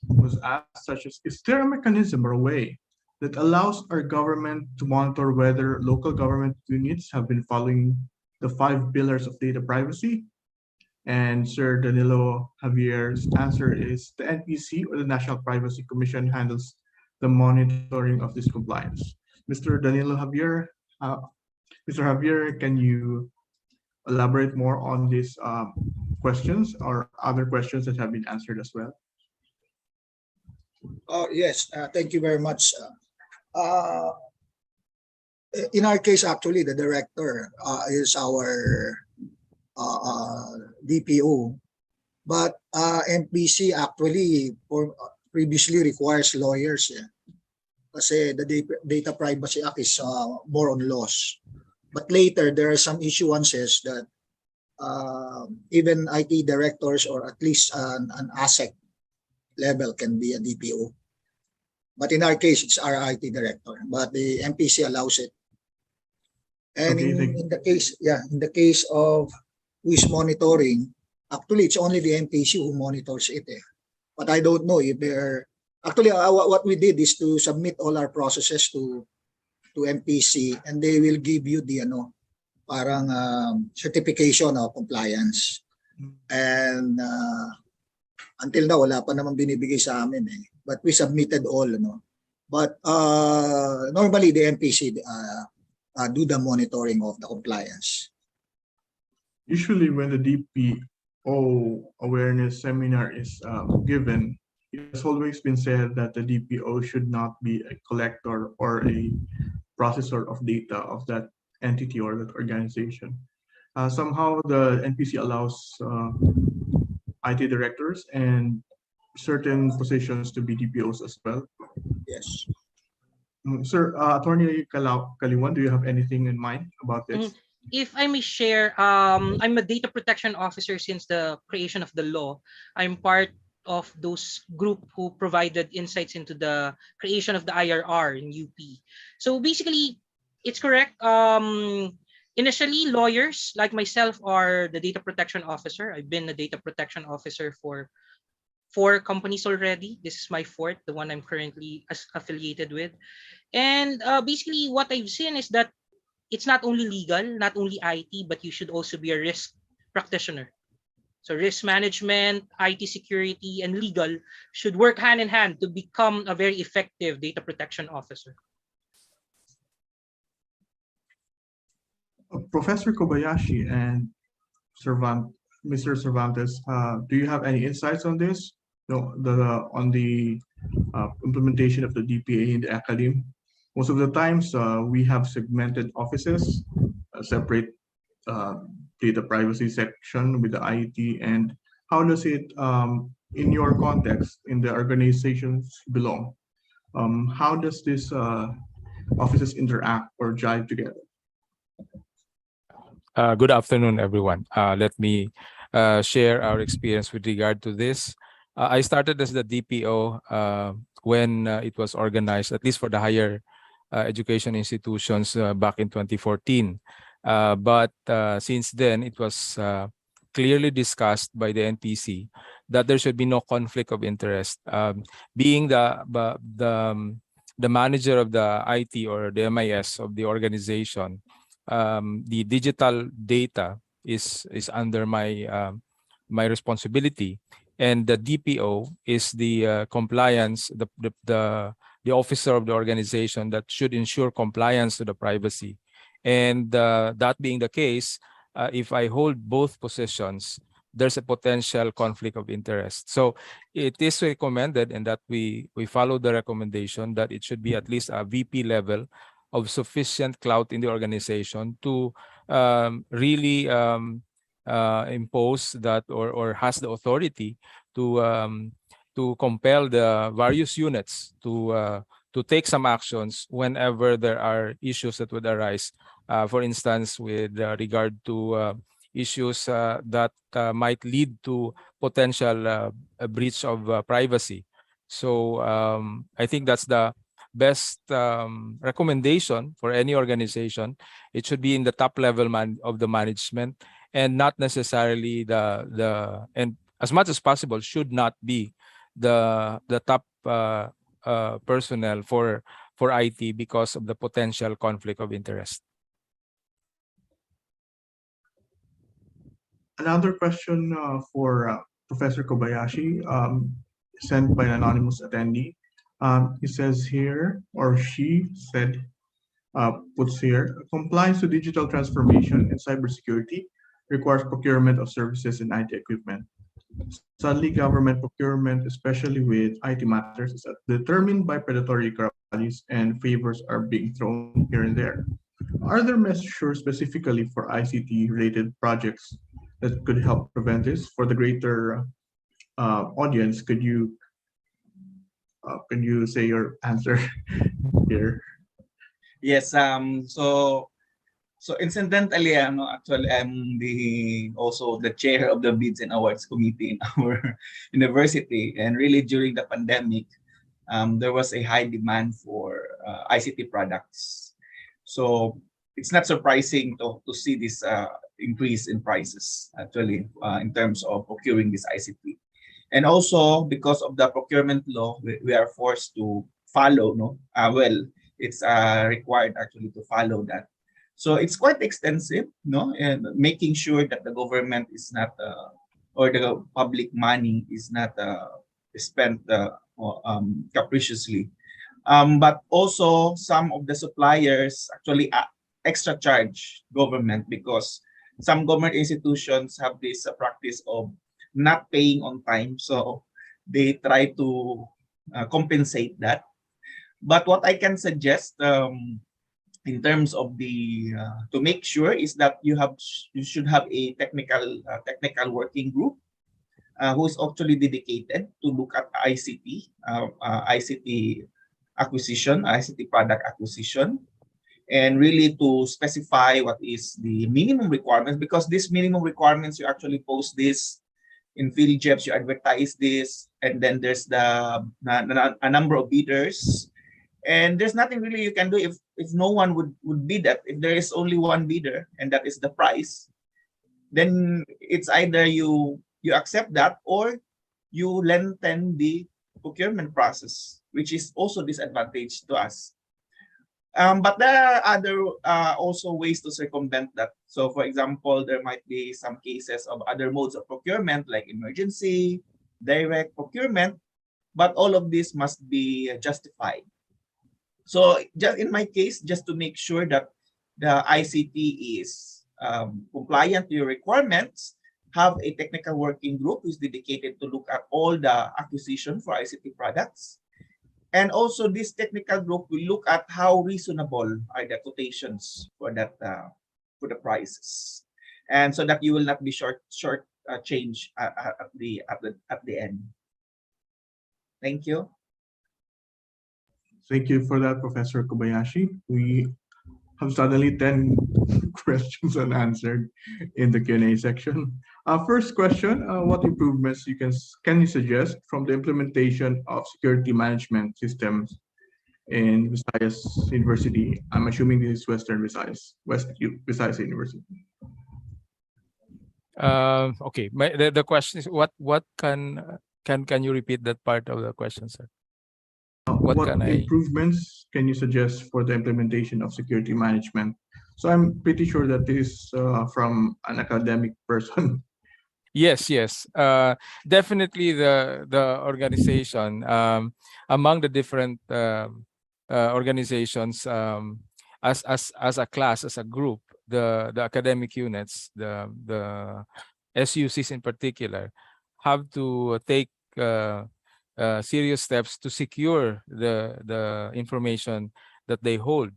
was asked, such as, is there a mechanism or a way that allows our government to monitor whether local government units have been following the 5 pillars of data privacy? And Sir Danilo Javier's answer is the NPC, or the National Privacy Commission, handles the monitoring of this compliance. Mr. Danilo Javier, Mr. Javier, can you elaborate more on these questions or other questions that have been answered as well? Yes, thank you very much. In our case, actually, the director is our DPO, but MPC actually previously requires lawyers. Yeah. Kasi the Data Privacy Act is more on laws. But later, there are some issuances that even IT directors or at least an ASEC level can be a DPO. But in our case, it's our IT director, but the MPC allows it. And Okay, in the case of who is monitoring, actually, it's only the MPC who monitors it. But I don't know if they're actually what we did is to submit all our processes to MPC, and they will give you the parang certification of compliance. And until now, wala pa naman binibigay sa amin but we submitted all. But normally the MPC do the monitoring of the compliance. Usually when the DPO awareness seminar is given, it has always been said that the DPO should not be a collector or a processor of data of that entity or that organization. Somehow the NPC allows IT directors and certain positions to be DPOs as well. Yes. Sir, Attorney Kaliwan, do you have anything in mind about this? If I may share, I'm a data protection officer since the creation of the law. I'm part of those group who provided insights into the creation of the IRR in UP. So basically, it's correct. Initially, lawyers like myself are the data protection officer. I've been a data protection officer for 4 companies already. This is my 4th, the one I'm currently affiliated with. And basically, what I've seen is that it's not only legal, not only IT, but you should also be a risk practitioner. So risk management, IT security, and legal should work hand in hand to become a very effective data protection officer. Professor Kobayashi and Mr. Cervantes, do you have any insights on this? On the implementation of the DPA in the academy? Most of the times, we have segmented offices, separate data privacy section with the IT, and how does it, in your context, in the organizations belong? How does this offices interact or jive together? Good afternoon, everyone. Let me share our experience with regard to this. I started as the DPO when it was organized, at least for the higher education institutions back in 2014. But since then, it was clearly discussed by the NPC that there should be no conflict of interest. Being the manager of the IT or the MIS of the organization, the digital data is under my responsibility, and the DPO is the compliance, the officer of the organization that should ensure compliance to the privacy. And that being the case, if I hold both positions, there's a potential conflict of interest. So it is recommended, and that we follow the recommendation that it should be at least a VP level of sufficient clout in the organization to really impose that or has the authority to compel the various units to take some actions whenever there are issues that would arise. For instance, with regard to issues that might lead to potential a breach of privacy. So I think that's the best recommendation for any organization. It should be in the top level of the management, and not necessarily and as much as possible should not be the top personnel for IT, because of the potential conflict of interest. Another question for Professor Kobayashi, sent by an anonymous attendee. He says here, or she said, puts here, compliance to digital transformation and cybersecurity requires procurement of services and IT equipment. Sadly, government procurement, especially with IT matters, is determined by predatory values, and favors are being thrown here and there. Are there measures specifically for ICT-related projects that could help prevent this? For the greater audience, could you say your answer here? Yes. So incidentally, actually, I'm also the chair of the Bids and Awards Committee in our university. And really, during the pandemic, there was a high demand for ICT products. So it's not surprising to see this increase in prices, actually, in terms of procuring this ICT. And also, because of the procurement law, we are forced to follow, it's required actually to follow that. So it's quite extensive, and making sure that the government is not, or the public money is not spent capriciously. But also some of the suppliers actually extra charge government, because some government institutions have this practice of not paying on time. So they try to compensate that. But what I can suggest, in terms of the to make sure, is that you should have a technical working group who is actually dedicated to look at ICT acquisition, ICT product acquisition, and really to specify what is the minimum requirements, because these minimum requirements, you actually post this in field jobs, you advertise this, and then there's a number of bidders. And there's nothing really you can do if no one would bid that. If there is only one bidder and that is the price, then it's either you accept that, or you lengthen the procurement process, which is also disadvantage to us. But there are other also ways to circumvent that. So for example, there might be some cases of other modes of procurement, like emergency, direct procurement, but all of this must be justified. So just in my case, just to make sure that the ICT is compliant to your requirements, have a technical working group who is dedicated to look at all the acquisition for ICT products. And also this technical group will look at how reasonable are the quotations for that for the prices, and so that you will not be short change at the end. Thank you. Thank you for that, Professor Kobayashi. We have suddenly 10 questions unanswered in the Q&A section. First question, what improvements can you suggest from the implementation of security management systems in Visayas University? I'm assuming this is Western Visayas, Visayas University. Okay, the question is, what can you repeat that part of the question, sir? What improvements can you suggest for the implementation of security management? So I'm pretty sure that this is from an academic person. Yes. Definitely the organization, among the different organizations, as a class, as a group, the academic units, the SUCs in particular, have to take serious steps to secure the information that they hold,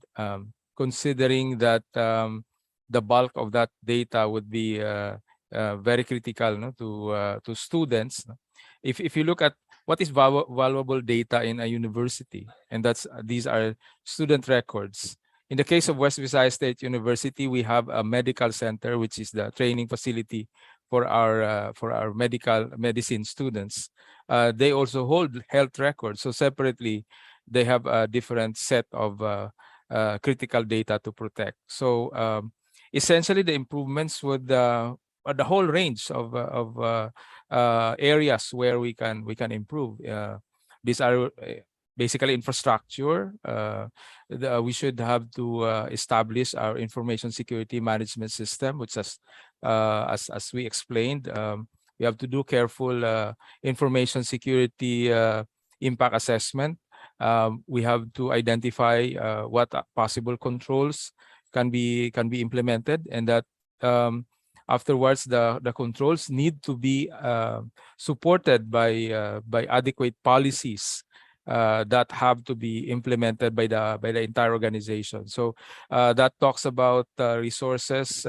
considering that the bulk of that data would be very critical to students. If you look at what is valuable data in a university, and these are student records. In the case of West Visayas State University, we have a medical center, which is the training facility for our medicine students. They also hold health records, so separately they have a different set of critical data to protect. So essentially, the improvements would the whole range of areas where we can improve. These are basically infrastructure. We should have to establish our information security management system, which as we explained, we have to do careful information security impact assessment. We have to identify what possible controls can be implemented, and that afterwards the controls need to be supported by adequate policies that have to be implemented by the entire organization. So that talks about resources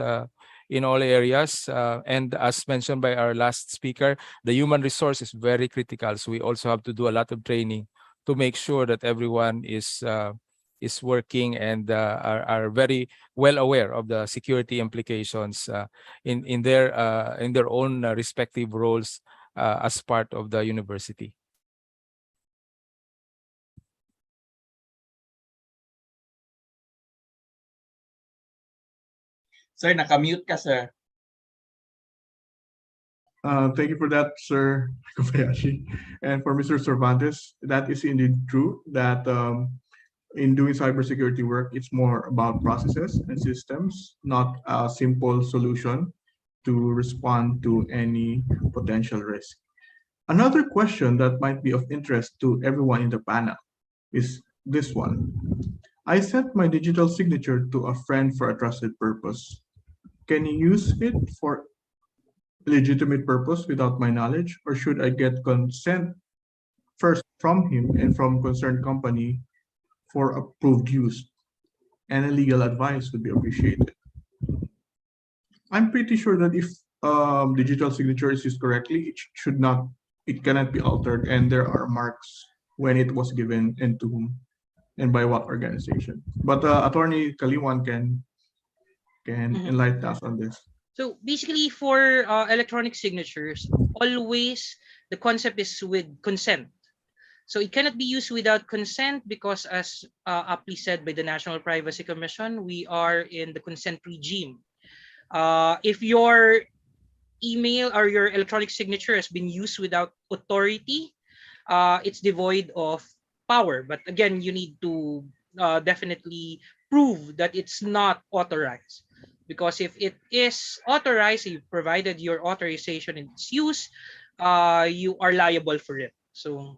in all areas, and as mentioned by our last speaker, the human resource is very critical. So we also have to do a lot of training to make sure that everyone is working and are very well aware of the security implications in their own respective roles as part of the university. Sir, nakamute ka, sir. Thank you for that, Sir Kobayashi. And for Mr. Cervantes, that is indeed true that in doing cybersecurity work, it's more about processes and systems, not a simple solution to respond to any potential risk. Another question that might be of interest to everyone in the panel is this one. I sent my digital signature to a friend for a trusted purpose. Can he use it for legitimate purpose without my knowledge, or should I get consent first from him and from concerned company for approved use? Any legal advice would be appreciated. I'm pretty sure that if digital signature is used correctly, it cannot be altered, and there are marks when it was given and to whom and by what organization. But Attorney Kaliwan can enlighten us on this. So basically, for electronic signatures, always the concept is with consent. So it cannot be used without consent because, as aptly said by the National Privacy Commission, we are in the consent regime. If your email or your electronic signature has been used without authority, it's devoid of power. But again, you need to definitely prove that it's not authorized. Because if it is authorized, you provided your authorization in its use, you are liable for it. So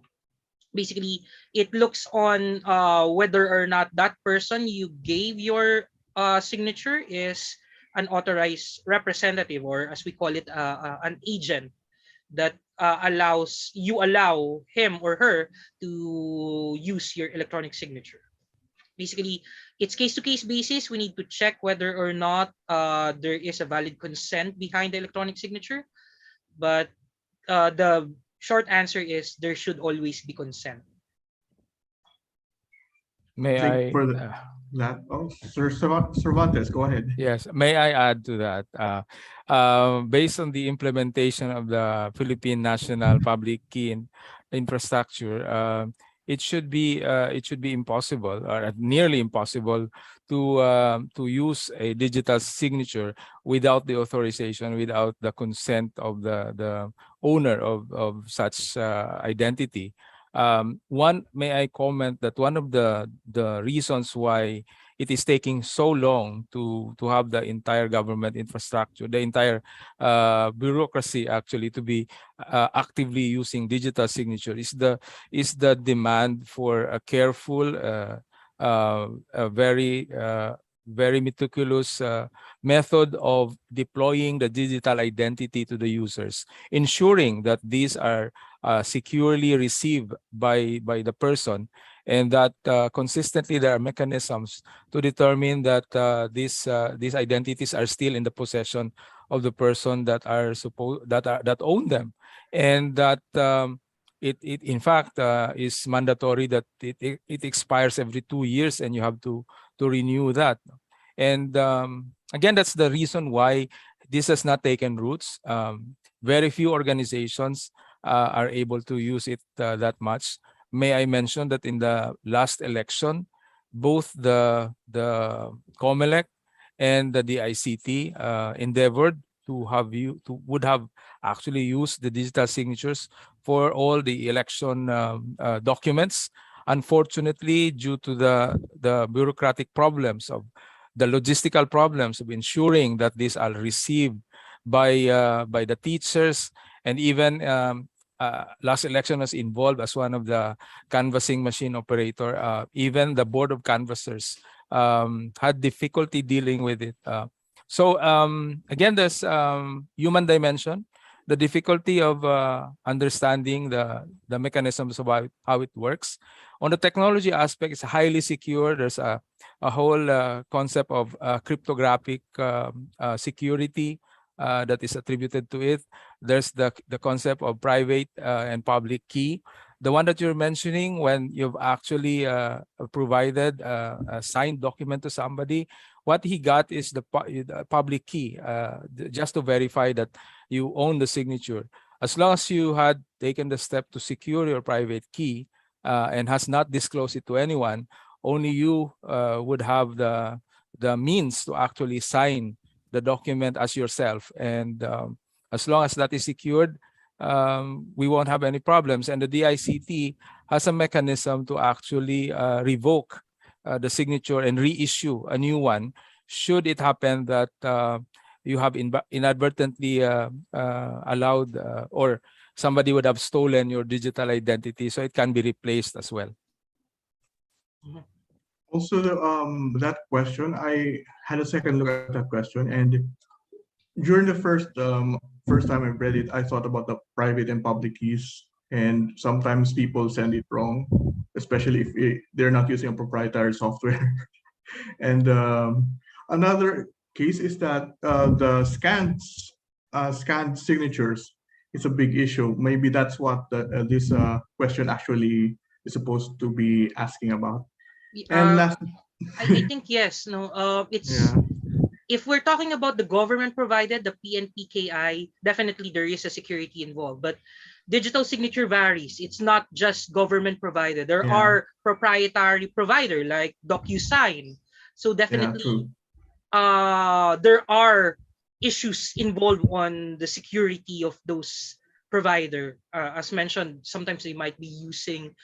basically, it looks on whether or not that person you gave your signature is an authorized representative, or as we call it, an agent that allow him or her to use your electronic signature. Basically, it's case-to-case basis. We need to check whether or not there is a valid consent behind the electronic signature. But the short answer is there should always be consent. May I? Sir Cervantes, go ahead. Yes, may I add to that? Based on the implementation of the Philippine National Public Key Infrastructure, it should be impossible or nearly impossible to use a digital signature without the authorization, without the consent of the owner of such identity. May I comment that one of the reasons why it is taking so long to have the entire government infrastructure, the entire bureaucracy actually to be actively using digital signature is the demand for a careful, a very meticulous method of deploying the digital identity to the users, ensuring that these are securely received by the person, and that consistently there are mechanisms to determine that these identities are still in the possession of the person that own them, and that it in fact is mandatory that it expires every 2 years, and you have to renew that. And again, that's the reason why this has not taken roots. Very few organizations are able to use it that much. May I mention that in the last election, both the COMELEC and the DICT endeavored to would have actually used the digital signatures for all the election documents. Unfortunately, due to the bureaucratic problems of the logistical problems of ensuring that these are received by the teachers, and even last election was involved as one of the canvassing machine operator. Even the board of canvassers had difficulty dealing with it. So again, there's human dimension, the difficulty of understanding the mechanisms of how it works. On the technology aspect, it's highly secure. There's a whole concept of cryptographic security that is attributed to it. There's the concept of private and public key. The one that you're mentioning, when you've actually provided a signed document to somebody, what he got is the public key, just to verify that you own the signature. As long as you had taken the step to secure your private key and has not disclosed it to anyone, only you would have the means to actually sign the document as yourself. And as long as that is secured, we won't have any problems. And the DICT has a mechanism to actually revoke the signature and reissue a new one, should it happen that you have inadvertently allowed or somebody would have stolen your digital identity, so it can be replaced as well. Also, that question, I had a second look at that question, and during the first time I read it, I thought about the private and public keys, and sometimes people send it wrong, especially if they're not using a proprietary software. And another case is that the scanned signatures is a big issue. Maybe that's what this question actually is supposed to be asking about. And last, I think yes. No, it's yeah, if we're talking about the government provided, the PNPKI, definitely there is a security involved. But digital signature varies. It's not just government provided. There Yeah. are proprietary provider like DocuSign. So yeah, definitely true. there are issues involved on the security of those provider. As mentioned, sometimes they might be using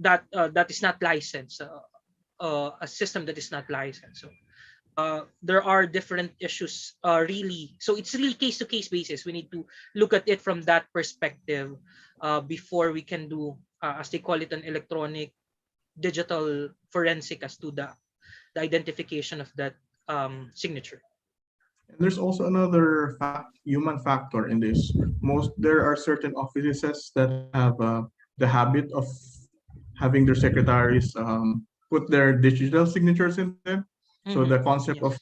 that is not licensed, a system that is not licensed. So there are different issues really. So it's really case-to-case basis. We need to look at it from that perspective before we can do, as they call it, an electronic digital forensic as to the identification of that signature. And there's also another human factor in this. There are certain offices that have the habit of having their secretaries put their digital signatures in them. So the concept of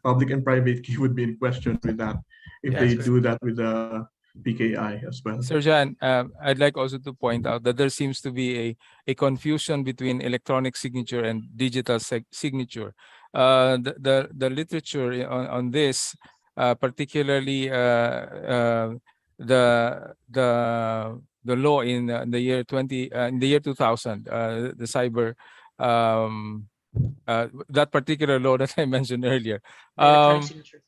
public and private key would be in question with that, if they do that with the PKI as well. Sir Jan, I'd like also to point out that there seems to be a confusion between electronic signature and digital signature. The literature on this, particularly the law in the year 2000, the cyber that particular law that I mentioned earlier. Electronic signature.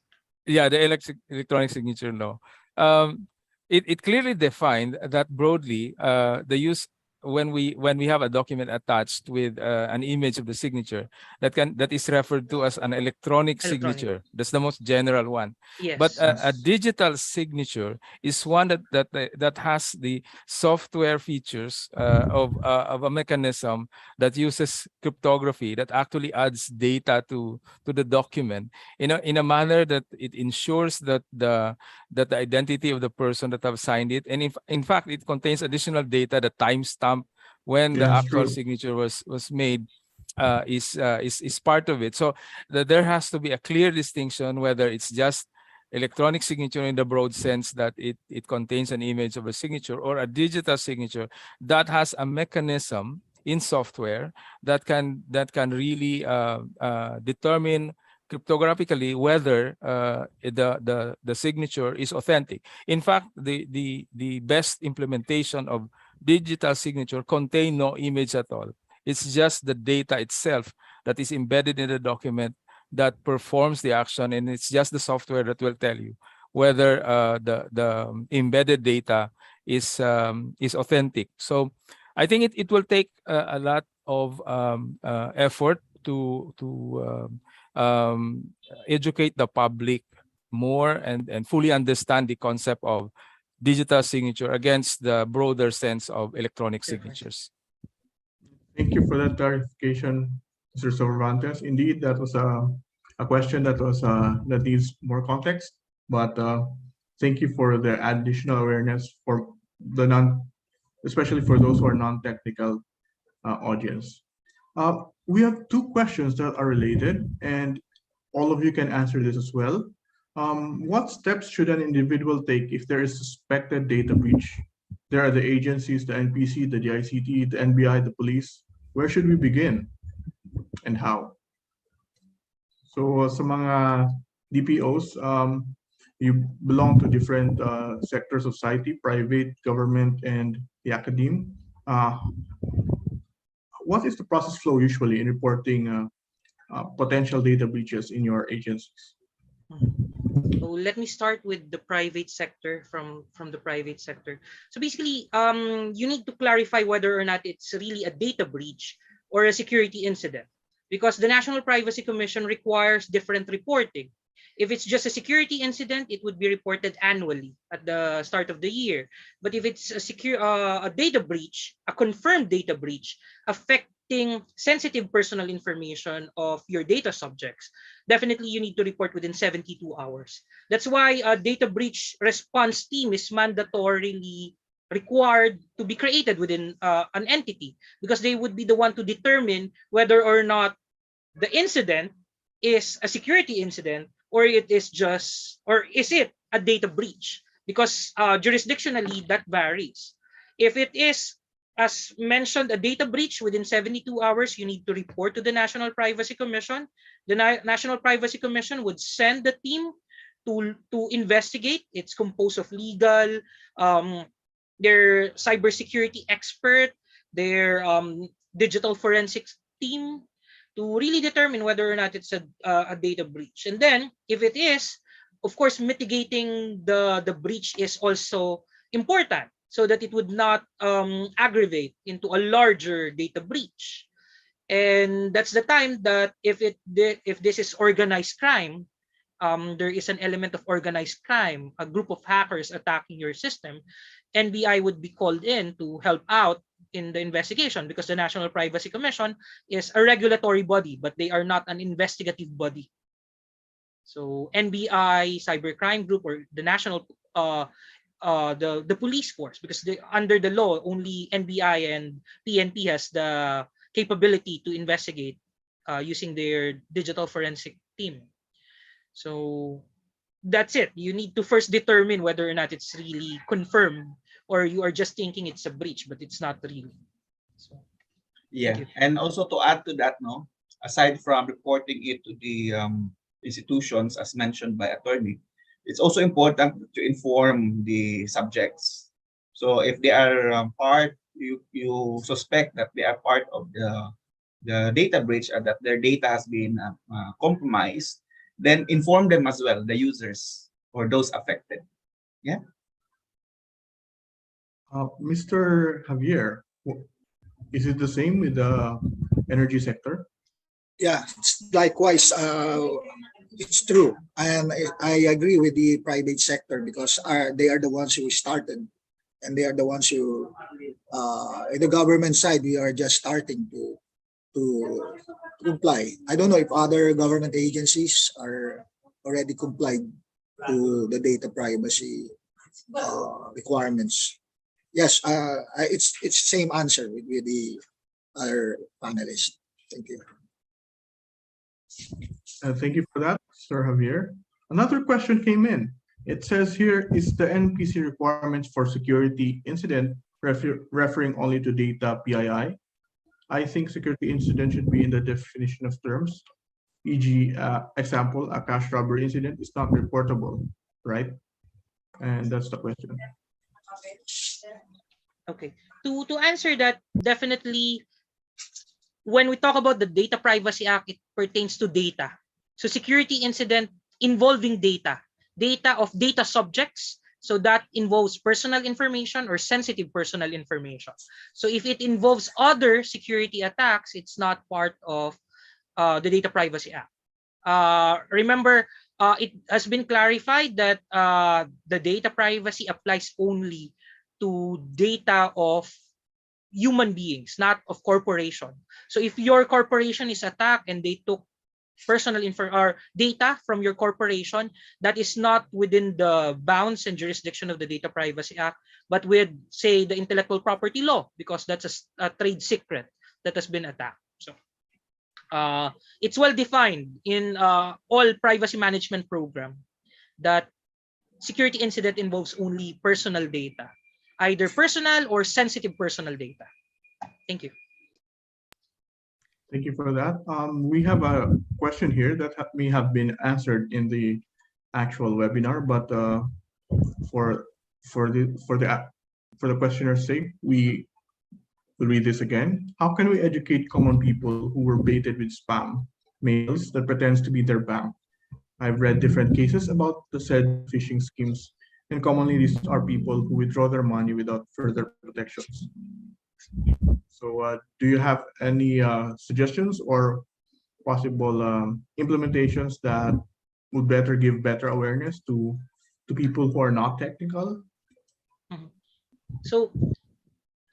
Yeah, the electronic signature law. It clearly defined that broadly the use when we have a document attached with an image of the signature that is referred to as an electronic signature. That's the most general one. Yes. But a digital signature is one that has the software features of a mechanism that uses cryptography, that actually adds data to the document in a manner that it ensures that the identity of the person that have signed it, and in fact it contains additional data, the timestamp when the actual signature was made is part of it. So there has to be a clear distinction whether it's just electronic signature in the broad sense that it contains an image of a signature, or a digital signature that has a mechanism in software that can really determine cryptographically whether the signature is authentic. In fact, the best implementation of digital signature contain no image at all. It's just the data itself that is embedded in the document that performs the action, and it's just the software that will tell you whether the embedded data is authentic. So I think it will take a lot of effort to educate the public more and fully understand the concept of digital signature against the broader sense of electronic signatures. Thank you for that clarification, Mr. Cervantes. Indeed, that was a question that needs more context, but thank you for the additional awareness for the especially for those who are non-technical audience. We have two questions that are related, and all of you can answer this as well. What steps should an individual take if there is suspected data breach? There are the agencies, the NPC, the DICT, the NBI, the police. Where should we begin and how? So sa mga DPOs, you belong to different sectors of society, private, government, and the academe. What is the process flow usually in reporting potential data breaches in your agencies? So let me start with the private sector from the private sector. So basically, you need to clarify whether or not it's really a data breach or a security incident, because the National Privacy Commission requires different reporting. If it's just a security incident, it would be reported annually at the start of the year. But if it's a data breach, a confirmed data breach affecting sensitive personal information of your data subjects, definitely you need to report within 72 hours. That's why a data breach response team is mandatorily required to be created within an entity, because they would be the one to determine whether or not the incident is a security incident, or it is just, or is it a data breach? Because jurisdictionally that varies. If it is, as mentioned, a data breach within 72 hours, you need to report to the National Privacy Commission. The National Privacy Commission would send the team to investigate. It's composed of legal, their cybersecurity expert, their digital forensics team, to really determine whether or not it's a data breach. And then, if it is, of course, mitigating the breach is also important, so that it would not aggravate into a larger data breach. And that's the time that if this is organized crime, there is an element of organized crime, a group of hackers attacking your system, NBI would be called in to help out in the investigation, because the National Privacy Commission is a regulatory body, but they are not an investigative body. So NBI, Cybercrime Group, or the national the police force, because under the law only NBI and PNP has the capability to investigate using their digital forensic team. So that's it. You need to first determine whether or not it's really confirmed, or you are just thinking it's a breach, but it's not really. So, yeah, and also to add to that, no, aside from reporting it to the institutions, as mentioned by attorney, it's also important to inform the subjects. So if they are part, you suspect that they are part of the data breach, and that their data has been compromised, then inform them as well, the users or those affected. Yeah. Mr. Javier, is it the same with the energy sector? Yeah, likewise, it's true. And I agree with the private sector, because they are the ones who started, and they are the ones who, in the government side, we are just starting to comply. I don't know if other government agencies are already complied to the data privacy requirements. Yes, it's the same answer with the other panelists. Thank you. Thank you for that, Sir Javier. Another question came in. It says here, is the NPC requirements for security incident referring only to data PII? I think security incident should be in the definition of terms. E.g., example, a cash robbery incident is not reportable, right? And that's the question. Okay. To answer that, definitely, when we talk about the Data Privacy Act, it pertains to data. So security incident involving data of data subjects. So that involves personal information or sensitive personal information. So if it involves other security attacks, it's not part of the Data Privacy Act. Remember, it has been clarified that the data privacy applies only to data of human beings, not of corporation. So if your corporation is attacked and they took personal info or data from your corporation, that is not within the bounds and jurisdiction of the Data Privacy Act, but with, say, the intellectual property law, because that's a trade secret that has been attacked. So it's well defined in all privacy management program that security incident involves only personal data, either personal or sensitive personal data. Thank you. Thank you for that. We have a question here that may have been answered in the actual webinar, but for the questioner's sake, we will read this again. How can we educate common people who were baited with spam mails that pretends to be their bank? I've read different cases about the said phishing schemes, and commonly these are people who withdraw their money without further protections. So do you have any suggestions or possible implementations that would give better awareness to people who are not technical? So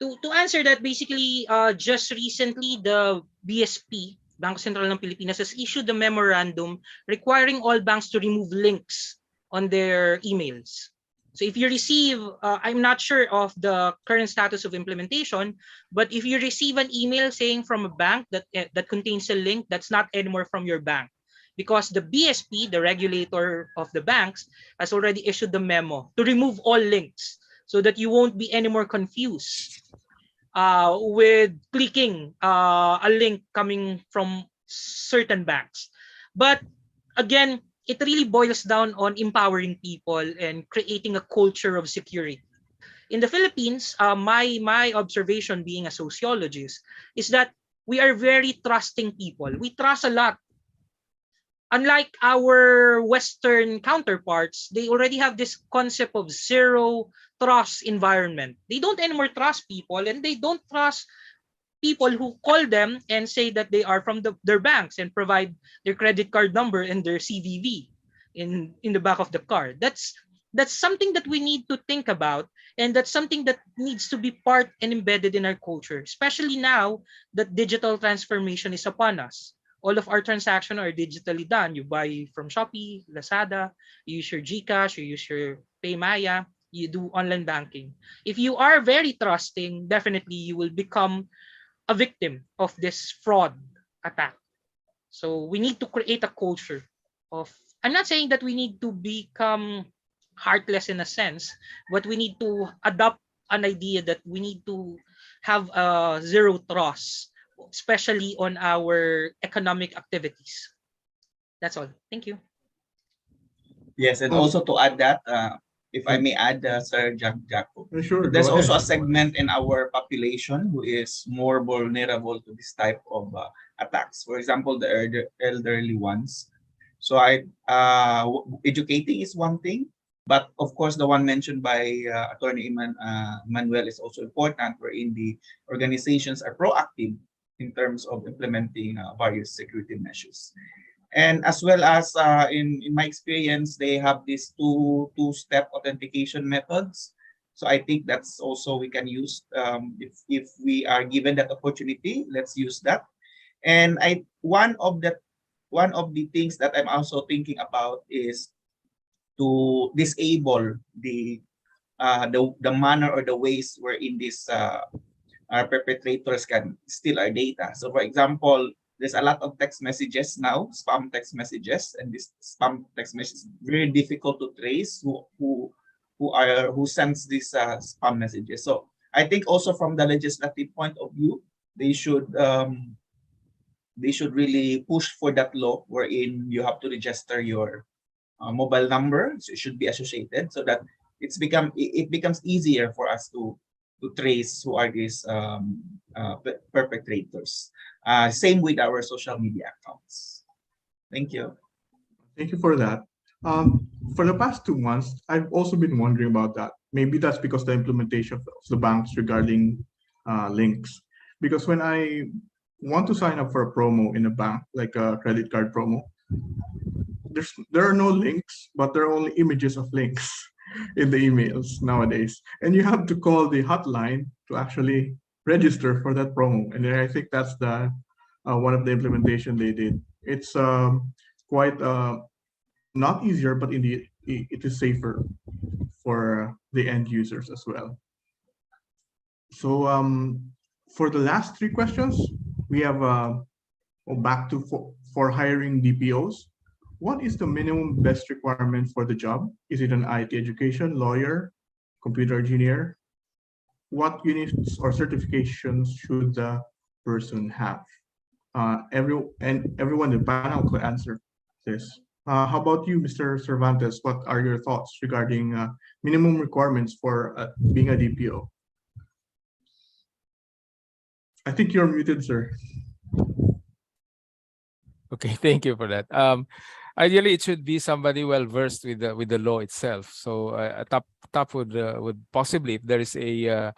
to answer that, basically, just recently, the BSP, Bangko Sentral ng Pilipinas, has issued a memorandum requiring all banks to remove links on their emails. So if you receive, I'm not sure of the current status of implementation, but if you receive an email saying from a bank that contains a link, that's not anymore from your bank, because the BSP, the regulator of the banks, has already issued the memo to remove all links so that you won't be any more confused with clicking a link coming from certain banks. But again, it really boils down on empowering people and creating a culture of security. In the Philippines, my observation being a sociologist is that we are very trusting people. We trust a lot. Unlike our Western counterparts, they already have this concept of zero trust environment. They don't anymore trust people, and they don't trust people who call them and say that they are from their banks and provide their credit card number and their CVV in the back of the car. That's something that we need to think about, and that's something that needs to be part and embedded in our culture, especially now that digital transformation is upon us. All of our transactions are digitally done. You buy from Shopee, Lazada, you use your GCash, you use your PayMaya, you do online banking. If you are very trusting, definitely you will become a victim of this fraud attack. So we need to create a culture of, I'm not saying that we need to become heartless in a sense, but we need to adopt an idea that we need to have a zero trust, especially on our economic activities. That's all. Thank you. Yes, and also to add that, if I may add, Sir Jaco, Sure, there's go also a ahead. segment in our population who is more vulnerable to this type of attacks. For example, the elderly ones. So educating is one thing, but of course, the one mentioned by Attorney Manuel is also important, wherein the organizations are proactive in terms of implementing various security measures. And as well as in my experience, they have these two-step authentication methods. So I think that's also we can use if we are given that opportunity. Let's use that. And one of the things that I'm also thinking about is to disable the manner or the ways wherein these perpetrators can steal our data. So for example, there's a lot of text messages now, spam text messages, and this spam text message is very difficult to trace who sends these spam messages. So I think also from the legislative point of view, they should really push for that law wherein you have to register your mobile number, so it should be associated, so that it becomes easier for us to trace who are these perpetrators. Same with our social media accounts. Thank you. Thank you for that. For the past 2 months, I've also been wondering about that. Maybe that's because the implementation of the banks regarding links. Because when I want to sign up for a promo in a bank, like a credit card promo, there are no links, but there are only images of links in the emails nowadays. And you have to call the hotline to actually register for that promo. And I think that's the one of the implementation they did. It's quite not easier, but indeed it is safer for the end users as well. So for the last 3 questions, we have back to for hiring DPOs. What is the minimum best requirement for the job? Is it an IT education, lawyer, computer engineer? What units or certifications should the person have? Everyone in the panel could answer this. How about you, Mr. Cervantes? What are your thoughts regarding minimum requirements for being a DPO? I think you're muted, sir. Okay, thank you for that. Ideally, it should be somebody well versed with the law itself. So a top would possibly, if there is a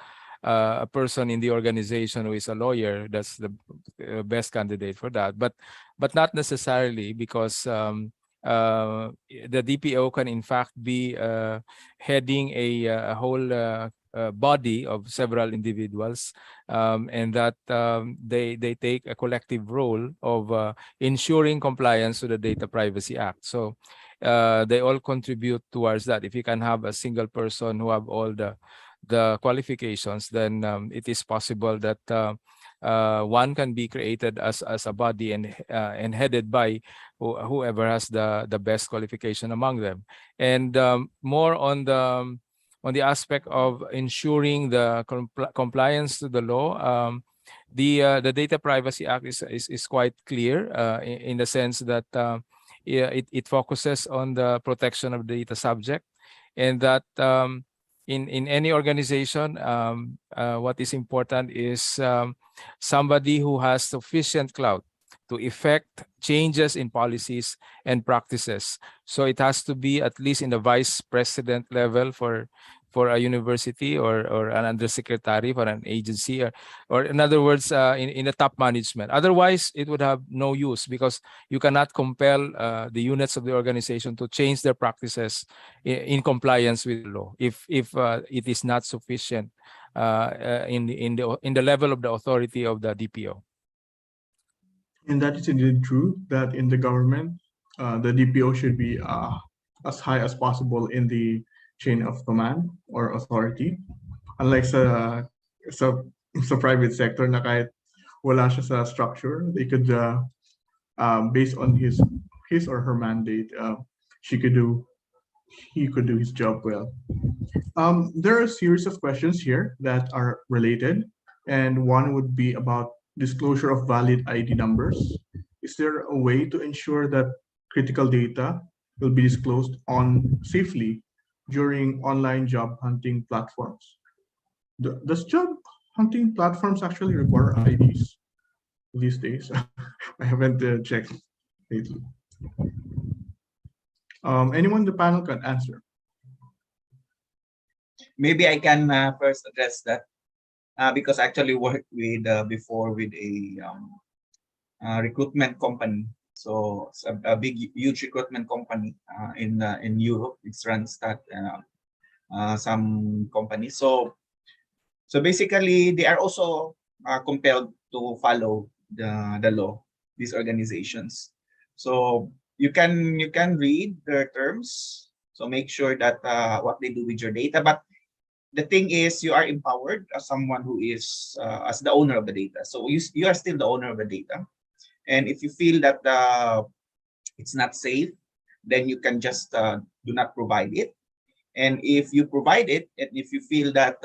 person in the organization who is a lawyer, that's the best candidate for that. But not necessarily, because the DPO can in fact be heading a whole body of several individuals, and that they take a collective role of ensuring compliance to the Data Privacy Act. So they all contribute towards that. If you can have a single person who have all the qualifications, then it is possible that one can be created as a body and headed by whoever has the best qualification among them. And more on the aspect of ensuring the compliance to the law, the Data Privacy Act is quite clear in the sense that it focuses on the protection of the data subject, and that in any organization, what is important is somebody who has sufficient clout to effect changes in policies and practices. So it has to be at least in the vice president level for a university, or an undersecretary for an agency, or in other words, in the top management. Otherwise, it would have no use, because you cannot compel the units of the organization to change their practices in compliance with the law if it is not sufficient in the level of the authority of the DPO. And that is indeed true, that in the government, the DPO should be as high as possible in the chain of command or authority. Unlike sa private sector na kahit wala siya sa structure, they could, based on his or her mandate, he could do his job well. There are a series of questions here that are related, and one would be about disclosure of valid ID numbers. Is there a way to ensure that critical data will be disclosed safely during online job hunting platforms? Does job hunting platforms actually require IDs these days? I haven't checked lately. Anyone in the panel can answer. Maybe I can first address that, because I actually worked with before with a recruitment company. So it's a big, huge recruitment company in Europe. It runs that some companies. So basically, they are also compelled to follow the law. These organizations. So you can read their terms. So make sure that what they do with your data. But the thing is, you are empowered as someone who is as the owner of the data. So you are still the owner of the data. And if you feel that it's not safe, then you can just do not provide it. And if you provide it, and if you feel that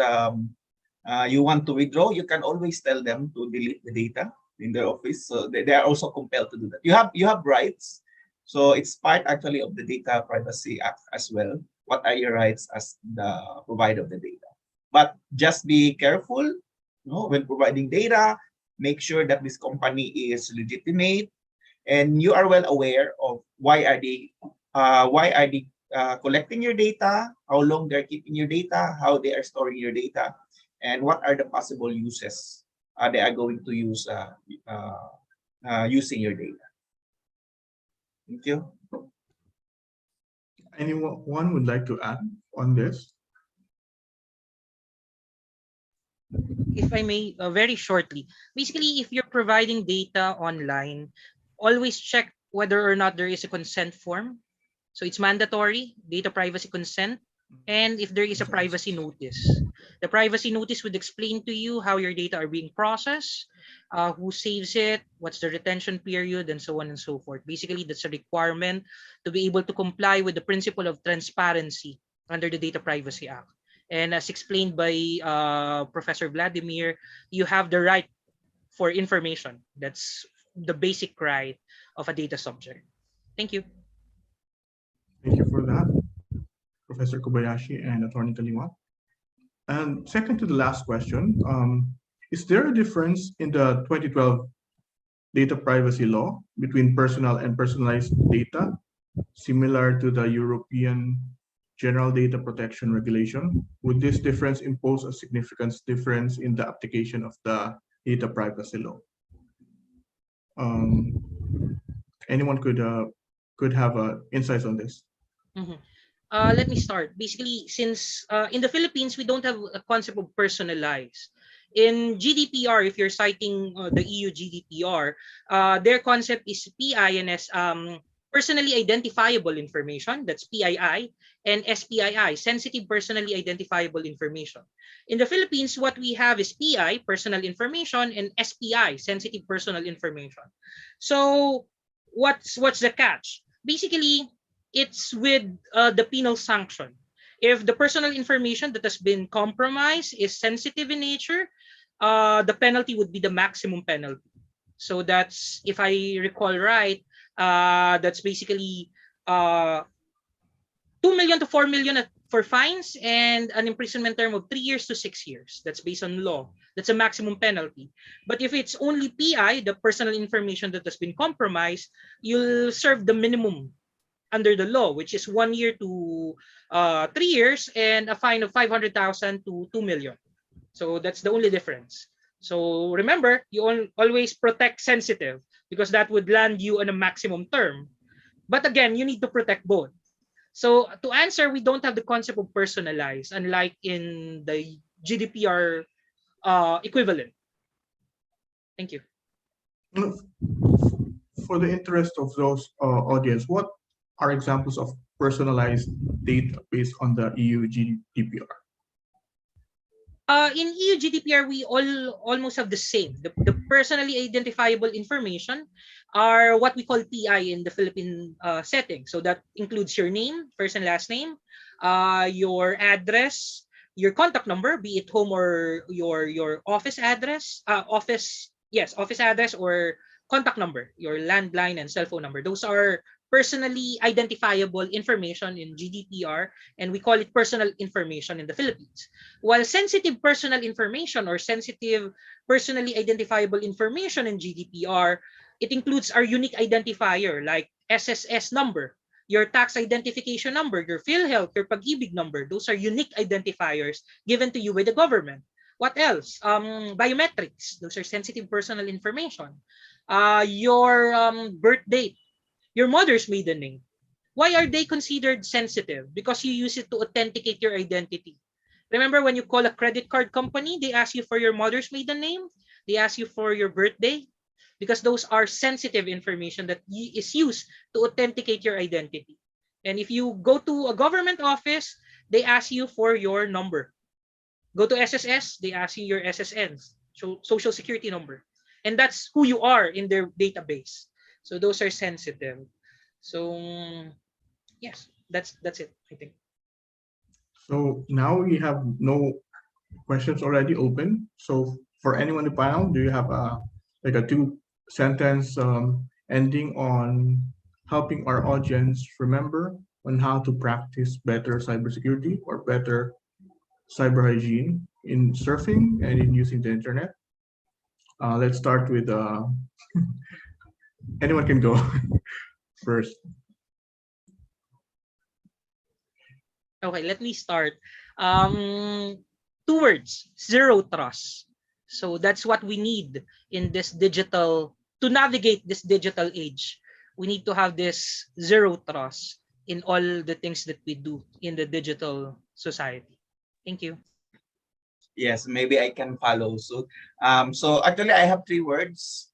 you want to withdraw, you can always tell them to delete the data in their office. So they are also compelled to do that. You have rights. So it's part actually of the Data Privacy Act as well. What are your rights as the provider of the data? But just be careful, when providing data. Make sure that this company is legitimate, and you are well aware of why are they collecting your data, how long they're keeping your data, how they are storing your data, and what are the possible uses they are going to use using your data. Thank you. Anyone would like to add on this? If I may, very shortly, basically, if you're providing data online, always check whether or not there is a consent form. So it's mandatory, data privacy consent, and if there is a privacy notice. The privacy notice would explain to you how your data are being processed, who saves it, what's the retention period, and so on and so forth. Basically, that's a requirement to be able to comply with the principle of transparency under the Data Privacy Act. And as explained by Professor Vladimir, you have the right for information. That's the basic right of a data subject. Thank you. Thank you for that, Professor Kobayashi and Attorney Kaliwa. And second to the last question, is there a difference in the 2012 data privacy law between personal and personalized data, similar to the European General Data Protection Regulation? Would this difference impose a significant difference in the application of the data privacy law? Anyone could have insights on this. Let me start. Basically, since in the Philippines, we don't have a concept of personalized. In GDPR, if you're citing the EU GDPR, their concept is PINS, personally identifiable information, that's PII, and SPII, sensitive personally identifiable information. In the Philippines, what we have is PI, personal information, and SPI, sensitive personal information. So what's the catch? Basically, it's with the penal sanction. If the personal information that has been compromised is sensitive in nature, the penalty would be the maximum penalty. So that's, if I recall right, that's basically 2 million to 4 million for fines and an imprisonment term of 3 years to 6 years. That's based on law. That's a maximum penalty. But if it's only PI, the personal information that has been compromised, you'll serve the minimum under the law, which is 1 year to 3 years and a fine of 500,000 to 2 million. So that's the only difference. So remember, you always protect sensitive because that would land you on a maximum term. But again, you need to protect both. So to answer, we don't have the concept of personalized, unlike in the GDPR equivalent. Thank you. For the interest of those audience, what are examples of personalized data based on the EU GDPR? In EU GDPR, we almost have the same. The personally identifiable information are what we call PI in the Philippine setting. So that includes your name, first and last name, your address, your contact number, be it home or your office address, office address or contact number, your landline and cell phone number. Those are personally identifiable information in GDPR, and we call it personal information in the Philippines. While sensitive personal information or sensitive personally identifiable information in GDPR, it includes our unique identifier like SSS number, your tax identification number, your PhilHealth, your Pag-ibig number. Those are unique identifiers given to you by the government. What else? Biometrics. Those are sensitive personal information. Your birth date, your mother's maiden name. Why are they considered sensitive? Because you use it to authenticate your identity. Remember when you call a credit card company, they ask you for your mother's maiden name, they ask you for your birthday, because those are sensitive information that is used to authenticate your identity. And if you go to a government office, they ask you for your number. Go to SSS, they ask you your SSN, so social security number. and that's who you are in their database. So those are sensitive. So yes, that's it, I think. So now we have no questions already open. So for anyone in the panel, do you have like a 2-sentence ending on helping our audience remember on how to practice better cybersecurity or better cyber hygiene in surfing and in using the internet? Let's start with anyone can go first. Okay, let me start. 2 words: zero trust. So that's what we need in this digital, to navigate this digital age. We need to have this zero trust in all the things that we do in the digital society. Thank you. Yes, maybe I can follow suit. So actually, I have 3 words.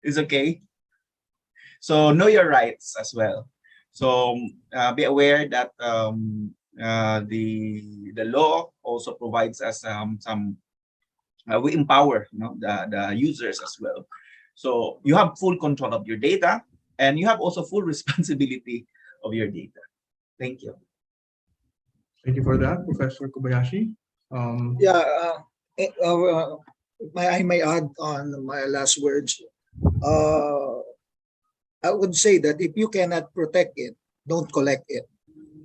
Is okay. So know your rights as well. So be aware that the law also provides us some we empower the users as well. So you have full control of your data, and you have also full responsibility of your data. Thank you. Thank you for that, Professor Kobayashi. Yeah, I may add on my last words. I would say that if you cannot protect it, don't collect it,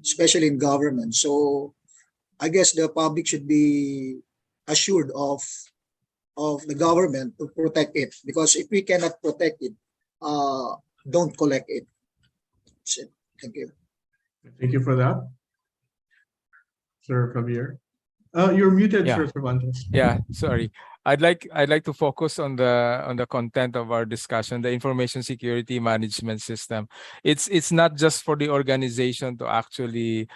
especially in government. So I guess the public should be assured of the government to protect it, because if we cannot protect it, don't collect it. That's it. Thank you. Thank you for that, Sir Javier. You're muted, Yeah. Sir Cervantes. Yeah, sorry. I'd like to focus on the content of our discussion, the information security management system. It's not just for the organization to actually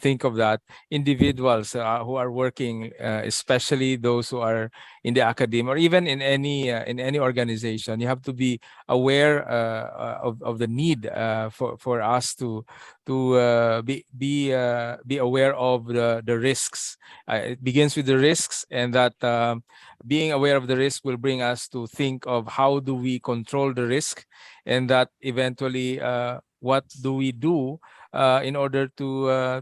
think of that. Individuals who are working, especially those who are in the academia or even in any organization, you have to be aware of the need for us to be aware of the risks. It begins with the risks, and that being aware of the risk will bring us to think of how do we control the risk, and that eventually what do we do in order to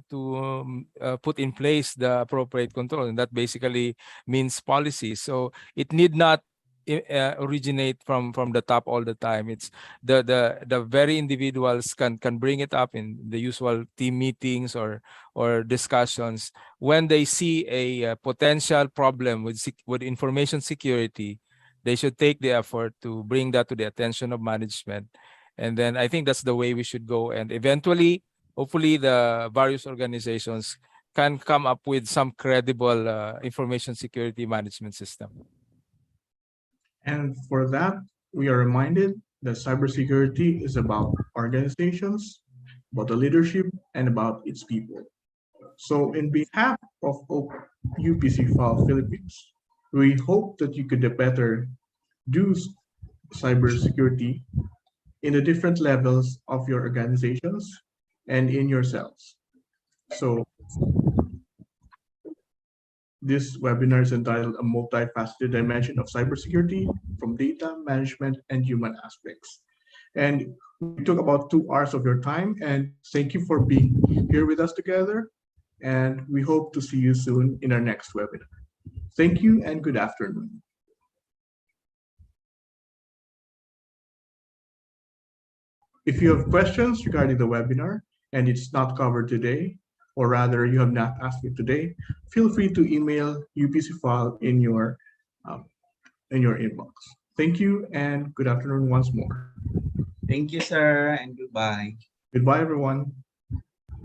put in place the appropriate control, and that basically means policy. So it need not originate from the top all the time. It's the very individuals can bring it up in the usual team meetings or discussions when they see a potential problem with information security. They should take the effort to bring that to the attention of management, and then I think that's the way we should go, and eventually hopefully the various organizations can come up with some credible information security management system. And for that, we are reminded that cybersecurity is about organizations, about the leadership, and about its people. So in behalf of UP-CIFAL Philippines, we hope that you could better do cybersecurity in the different levels of your organizations and in yourselves. So this webinar is entitled A Multifaceted Dimension of Cybersecurity from Data Management and Human Aspects. And we took about 2 hours of your time, and thank you for being here with us together. And we hope to see you soon in our next webinar. Thank you and good afternoon. If you have questions regarding the webinar and it's not covered today, or rather you have not asked it today, feel free to email UP-CIFAL in your inbox. Thank you and good afternoon once more. Thank you, sir, and goodbye. Goodbye, everyone.